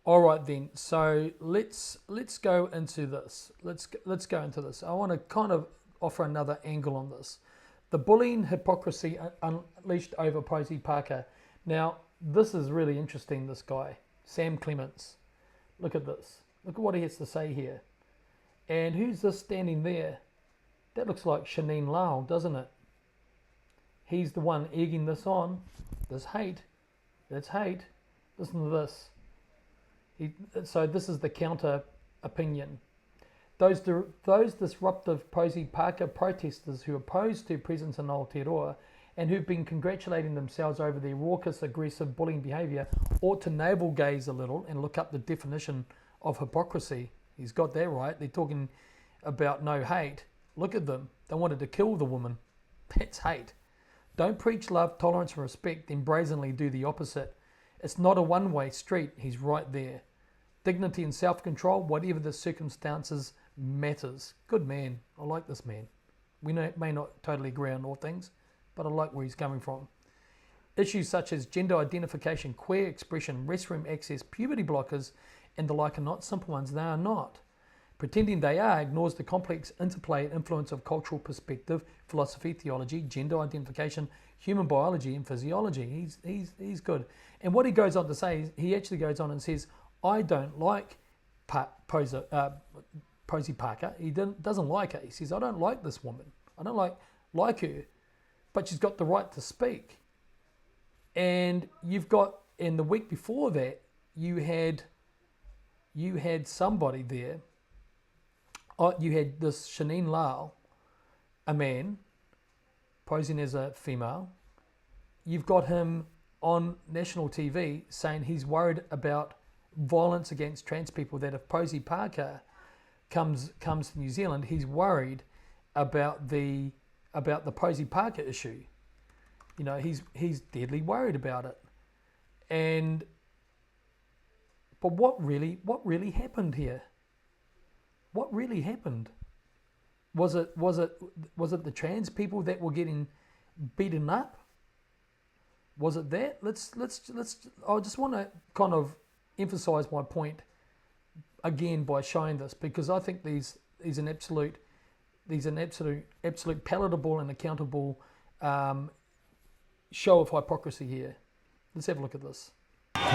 All right then. So let's go into this. Let's go into this. I want to kind of offer another angle on this. The bullying hypocrisy unleashed over Posie Parker. Now, this is really interesting, this guy, Sam Clements. Look at this. Look at what he has to say here. And who's this standing there? That looks like Shanine Lyle, doesn't it? He's the one egging this on. This hate. That's hate. Listen to this. So this is the counter opinion. Those disruptive Posie Parker protesters who opposed to presence in Aotearoa and who've been congratulating themselves over their raucous, aggressive bullying behaviour ought to navel gaze a little and look up the definition of hypocrisy. He's got that right. They're talking about no hate. Look at them. They wanted to kill the woman. That's hate. Don't preach love, tolerance and respect, then brazenly do the opposite. It's not a one-way street. He's right there. Dignity and self-control, whatever the circumstances, matters. Good man. I like this man. We may not totally agree on all things, but I like where he's coming from. Issues such as gender identification, queer expression, restroom access, puberty blockers, and the like are not simple ones. They are not. Pretending they are ignores the complex interplay and influence of cultural perspective, philosophy, theology, gender identification, human biology, and physiology. He's good. And what he goes on to say is, he actually goes on and says, I don't like Posie Parker. He doesn't like her. He says, I don't like this woman. I don't like her, but she's got the right to speak. And the week before that, you had somebody there. You had this Shanine Lyle, a man, posing as a female. You've got him on national TV saying he's worried about violence against trans people, that if Posie Parker comes to New Zealand, he's worried about the Posie Parker issue. You know, he's deadly worried about it. But what really happened here? What really happened? Was it the trans people that were getting beaten up? Was it that? Let's. I just want to kind of emphasize my point again by showing this, because I think these an absolute palatable and accountable show of hypocrisy here. Let's have a look at this. Watch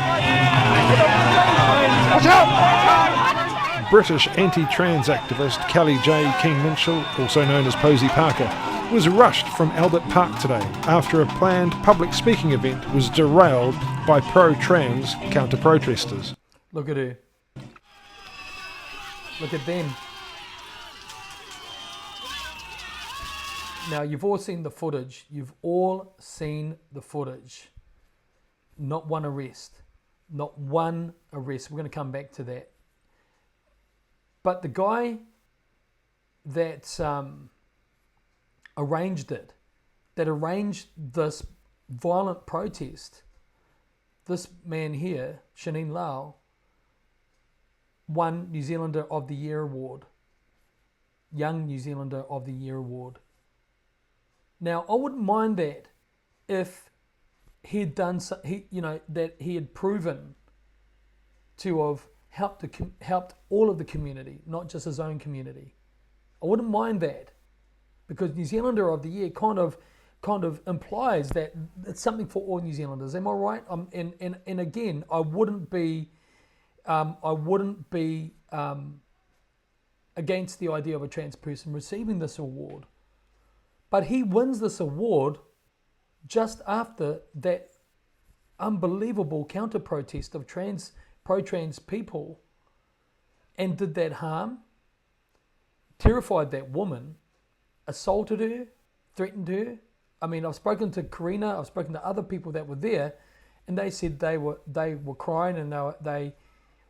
out! British anti-trans activist Kelly J. King-Minshall, also known as Posie Parker, was rushed from Albert Park today after a planned public speaking event was derailed by pro-trans counter-protesters. Look at her. Look at them. Now, you've all seen the footage. Not one arrest. Not one arrest. We're going to come back to that. But the guy that arranged this violent protest, this man here, Shanine Lyle, won New Zealander of the Year award. Young New Zealander of the Year award. Now, I wouldn't mind that if he had done that he had proven to have helped all of the community, not just his own community. I wouldn't mind that, because New Zealander of the Year kind of implies that it's something for all New Zealanders. Am I right? And again, I wouldn't be against the idea of a trans person receiving this award, but he wins this award just after that unbelievable counter-protest of pro-trans people, and did that harm, terrified that woman, assaulted her, threatened her. I mean, I've spoken to Karina, I've spoken to other people that were there, and they said they were crying, and they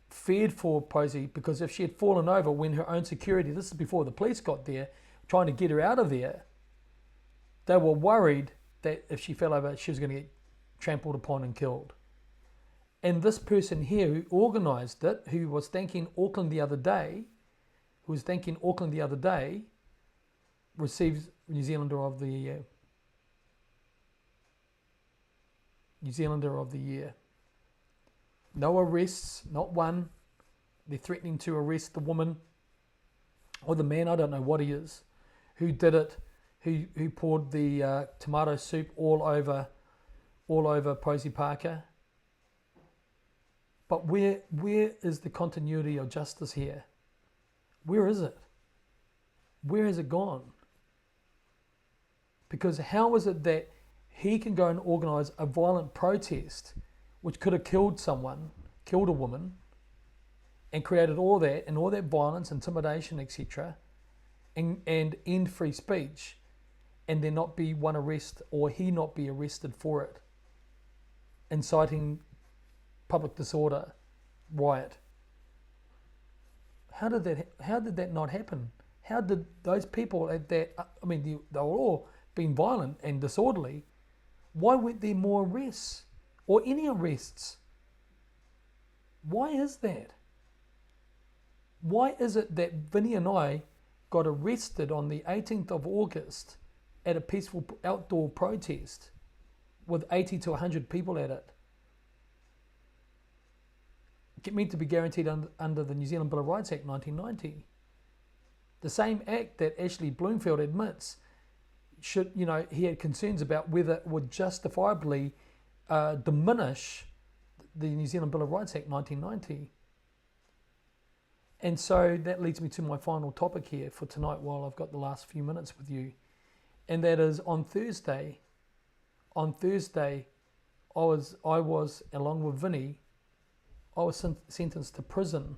feared for Posie, because if she had fallen over when her own security, this is before the police got there, trying to get her out of there, they were worried that if she fell over, she was going to get trampled upon and killed. And this person here who organised it, who was thanking Auckland the other day, receives New Zealander of the Year. New Zealander of the Year. No arrests, not one. They're threatening to arrest the woman or the man, I don't know what he is, who did it, who poured the tomato soup all over Posie Parker. But where is the continuity of justice here? Where is it? Where has it gone? Because how is it that he can go and organise a violent protest which could have killed someone, killed a woman, and created all that violence, intimidation, etc., and end free speech, and there not be one arrest or he not be arrested for it, inciting public disorder, riot? How did that not happen? How did those people at that, I mean, they were all being violent and disorderly. Why weren't there more arrests or any arrests? Why is that? Why is it that Vinny and I got arrested on the 18th of August at a peaceful outdoor protest with 80 to 100 people at it? Meant to be guaranteed under the New Zealand Bill of Rights Act 1990. The same act that Ashley Bloomfield admits should, he had concerns about whether it would justifiably diminish the New Zealand Bill of Rights Act 1990. And so that leads me to my final topic here for tonight while I've got the last few minutes with you. And that is on Thursday, I was along with Vinny, I was sentenced to prison.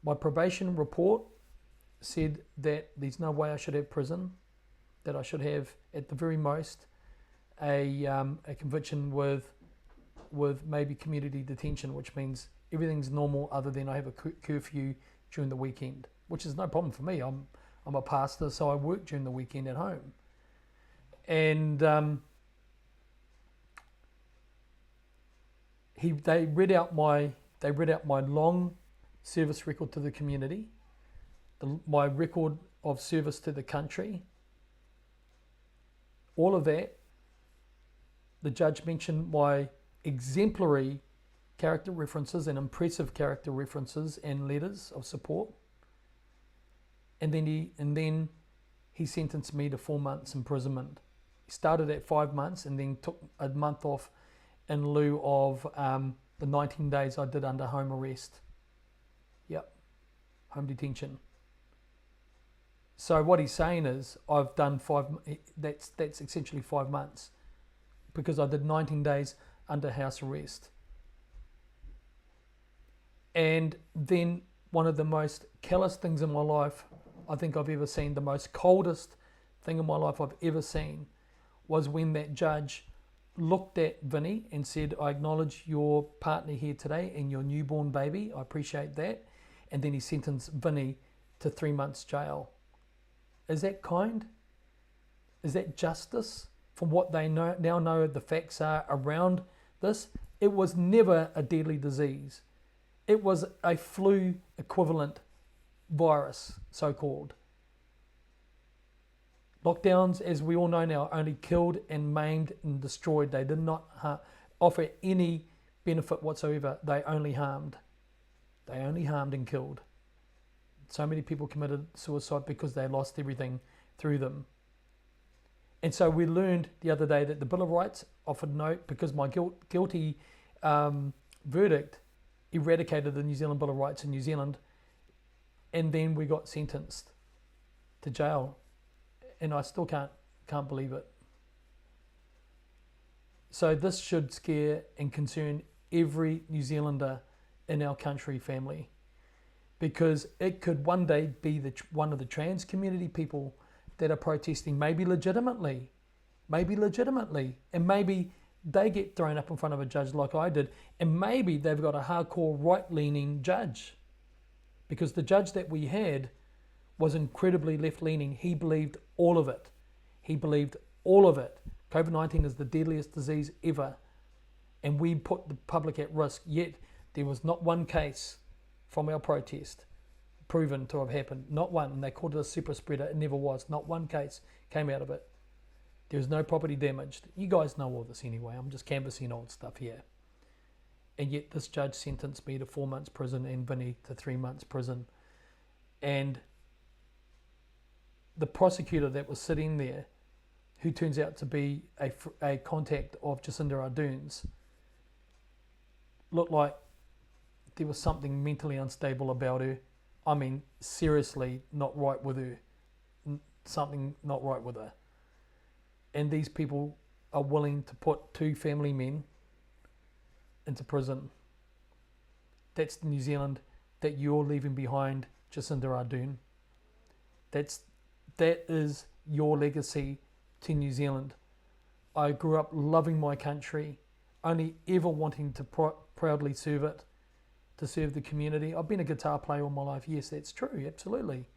My probation report said that there's no way I should have prison, that I should have at the very most a conviction with maybe community detention, which means everything's normal other than I have a curfew during the weekend, which is no problem for me. I'm a pastor, so I work during the weekend at home. And they read out my long service record to the community, my record of service to the country, all of that. The judge mentioned my exemplary character references and impressive character references and letters of support, and then he sentenced me to 4 months imprisonment. He started at 5 months and then took a month off in lieu of the 19 days I did under home arrest. Yep, home detention. So what he's saying is I've done that's essentially 5 months because I did 19 days under house arrest. And then one of the most callous things in my life I think I've ever seen, the most coldest thing in my life I've ever seen, was when that judge looked at Vinny and said, I acknowledge your partner here today and your newborn baby. I appreciate that. And then he sentenced Vinny to 3 months jail. Is that kind? Is that justice? From what they now know the facts are around this, it was never a deadly disease. It was a flu equivalent virus, so-called. Lockdowns, as we all know now, only killed and maimed and destroyed. They did not offer any benefit whatsoever. They only harmed. They only harmed and killed. So many people committed suicide because they lost everything through them. And so we learned the other day that the Bill of Rights offered no, because my guilty verdict eradicated the New Zealand Bill of Rights in New Zealand, and then we got sentenced to jail. And I still can't believe it. So this should scare and concern every New Zealander in our country, family, because it could one day be one of the trans community people that are protesting, maybe legitimately, and maybe they get thrown up in front of a judge like I did, and maybe they've got a hardcore right-leaning judge, because the judge that we had was incredibly left-leaning. He believed all of it. COVID-19 is the deadliest disease ever, and we put the public at risk, yet there was not one case from our protest proven to have happened. Not one. And they called it a super spreader. It never was. Not one case came out of it. There was no property damaged. You guys know all this anyway. I'm just canvassing old stuff here. And yet this judge sentenced me to 4 months prison and Vinny to 3 months prison. And the prosecutor that was sitting there, who turns out to be a contact of Jacinda Ardern's, looked like there was something mentally unstable about her. I mean, seriously not right with her. Something not right with her. And these people are willing to put 2 family men into prison. That's the New Zealand that you're leaving behind, Jacinda Ardern. That is your legacy to New Zealand. I grew up loving my country, only ever wanting to proudly serve it, to serve the community. I've been a guitar player all my life. Yes, that's true, absolutely.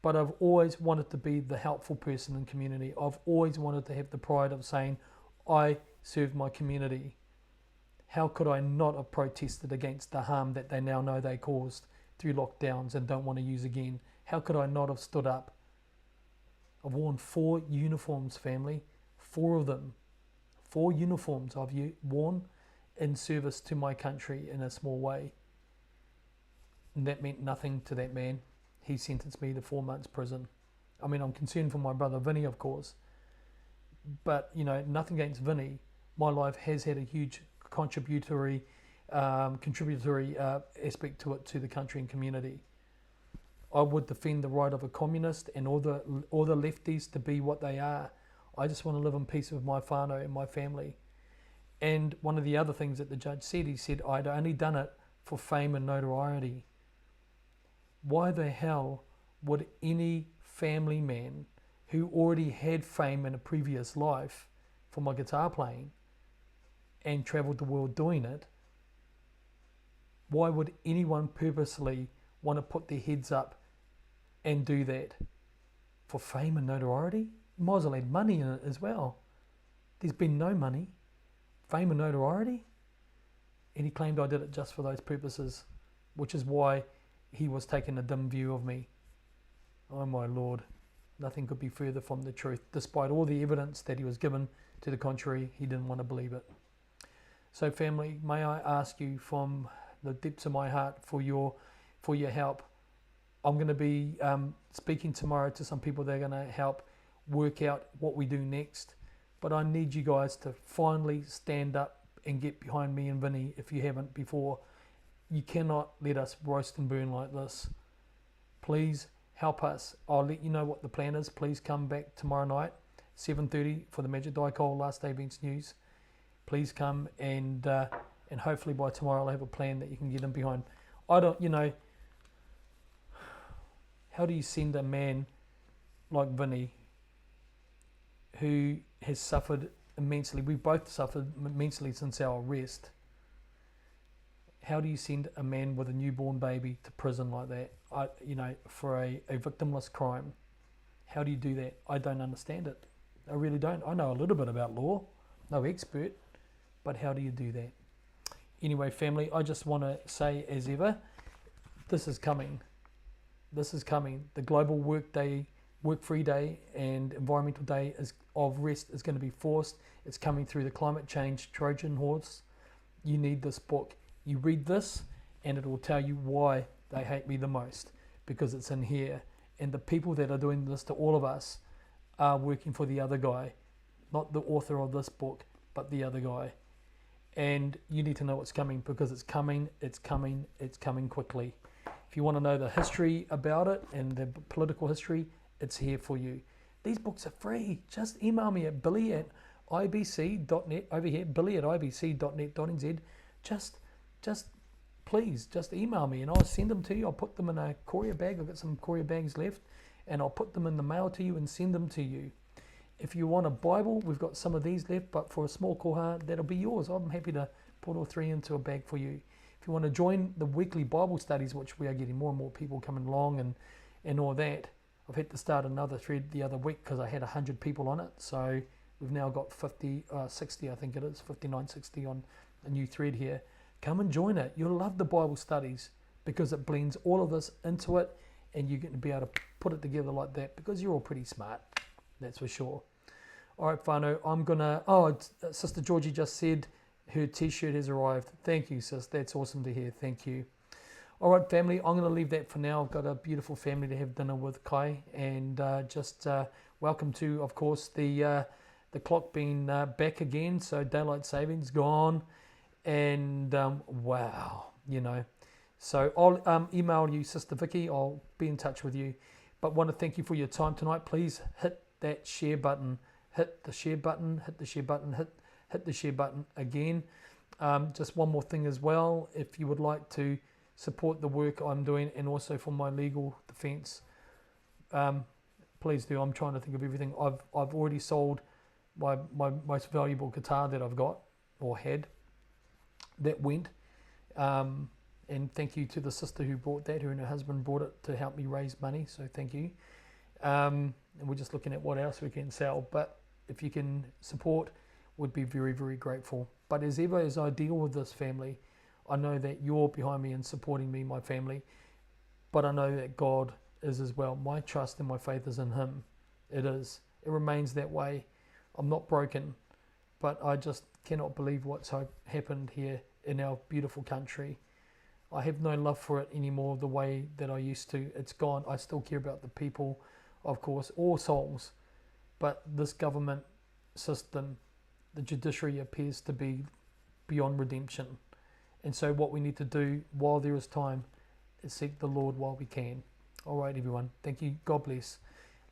But I've always wanted to be the helpful person in community. I've always wanted to have the pride of saying, I serve my community. How could I not have protested against the harm that they now know they caused through lockdowns and don't want to use again? How could I not have stood up? I've worn 4 uniforms, family. 4 of them. 4 uniforms I've worn in service to my country in a small way. And that meant nothing to that man. He sentenced me to 4 months prison. I mean, I'm concerned for my brother Vinny, of course. But, you know, nothing against Vinny. My life has had a huge contributory aspect to it, to the country and community. I would defend the right of a communist and all the lefties to be what they are. I just want to live in peace with my whānau and my family. And one of the other things that the judge said, he said, I'd only done it for fame and notoriety. Why the hell would any family man who already had fame in a previous life for my guitar playing and travelled the world doing it, why would anyone purposely want to put their heads up and do that for fame and notoriety? You might as well add money in it as well. There's been no money, fame and notoriety. And he claimed I did it just for those purposes, which is why he was taking a dim view of me. Oh my Lord, nothing could be further from the truth. Despite all the evidence that he was given to the contrary, he didn't want to believe it. So family, may I ask you from the depths of my heart for your help. I'm going to be speaking tomorrow to some people that are going to help work out what we do next. But I need you guys to finally stand up and get behind me and Vinny if you haven't before. You cannot let us roast and burn like this. Please help us. I'll let you know what the plan is. Please come back tomorrow night, 7:30 for the MagicDichol Last Day Events News. Please come and hopefully by tomorrow I'll have a plan that you can get in behind. I don't, you know, how do you send a man like Vinny who has suffered immensely? We both suffered immensely since our arrest. How do you send a man with a newborn baby to prison like that? For a victimless crime. How do you do that? I don't understand it. I really don't. I know a little bit about law, no expert, but how do you do that? Anyway, family, I just want to say as ever, this is coming. This is coming. The global work-free day and environmental day of rest is going to be forced. It's coming through the climate change Trojan horse. You need this book. You read this and it will tell you why they hate me the most, because it's in here. And the people that are doing this to all of us are working for the other guy, not the author of this book, but the other guy. And you need to know what's coming, because it's coming, it's coming, it's coming quickly. If you want to know the history about it and the political history, it's here for you. These books are free. Just email me at billy@ibc.net, over here, billy@ibc.net.nz. Please email me and I'll send them to you. I'll put them in a courier bag. I've got some courier bags left, and I'll put them in the mail to you and send them to you. If you want a Bible, we've got some of these left, but for a small koha, that'll be yours. I'm happy to put all 3 into a bag for you. If you want to join the weekly Bible studies, which we are getting more and more people coming along and all that, I've had to start another thread the other week because I had 100 people on it. So we've now got 60, I think it is, 59, 60 on a new thread here. Come and join it. You'll love the Bible studies because it blends all of this into it, and you're going to be able to put it together like that because you're all pretty smart. That's for sure. All right, whānau, I'm going to... Sister Georgie just said her T-shirt has arrived. Thank you, sis. That's awesome to hear. Thank you. All right, family, I'm going to leave that for now. I've got a beautiful family to have dinner with Kai, and just welcome to, of course, the clock being back again. So daylight savings gone, and wow, you know. So I'll email you, Sister Vicky. I'll be in touch with you. But want to thank you for your time tonight. Please hit that share button. Hit the share button. Hit the share button. Hit the share button again. Just one more thing as well. If you would like to support the work I'm doing and also for my legal defence, please do. I'm trying to think of everything. I've already sold my most valuable guitar that I've got or had. That went. And thank you to the sister who bought that, her and her husband bought it to help me raise money. So thank you. And we're just looking at what else we can sell. But if you can support, would be very, very grateful. But as ever, as I deal with this family, I know that you're behind me and supporting me, my family. But I know that God is as well. My trust and my faith is in Him. It is. It remains that way. I'm not broken. But I just cannot believe what's happened here in our beautiful country. I have no love for it anymore the way that I used to. It's gone. I still care about the people, of course, all souls. But this government system, the judiciary, appears to be beyond redemption. And so what we need to do while there is time is seek the Lord while we can. All right, everyone. Thank you. God bless.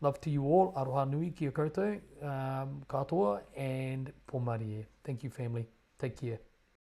Love to you all. Aroha nui ki a koutou, katoa, and pō marie. Thank you, family. Take care.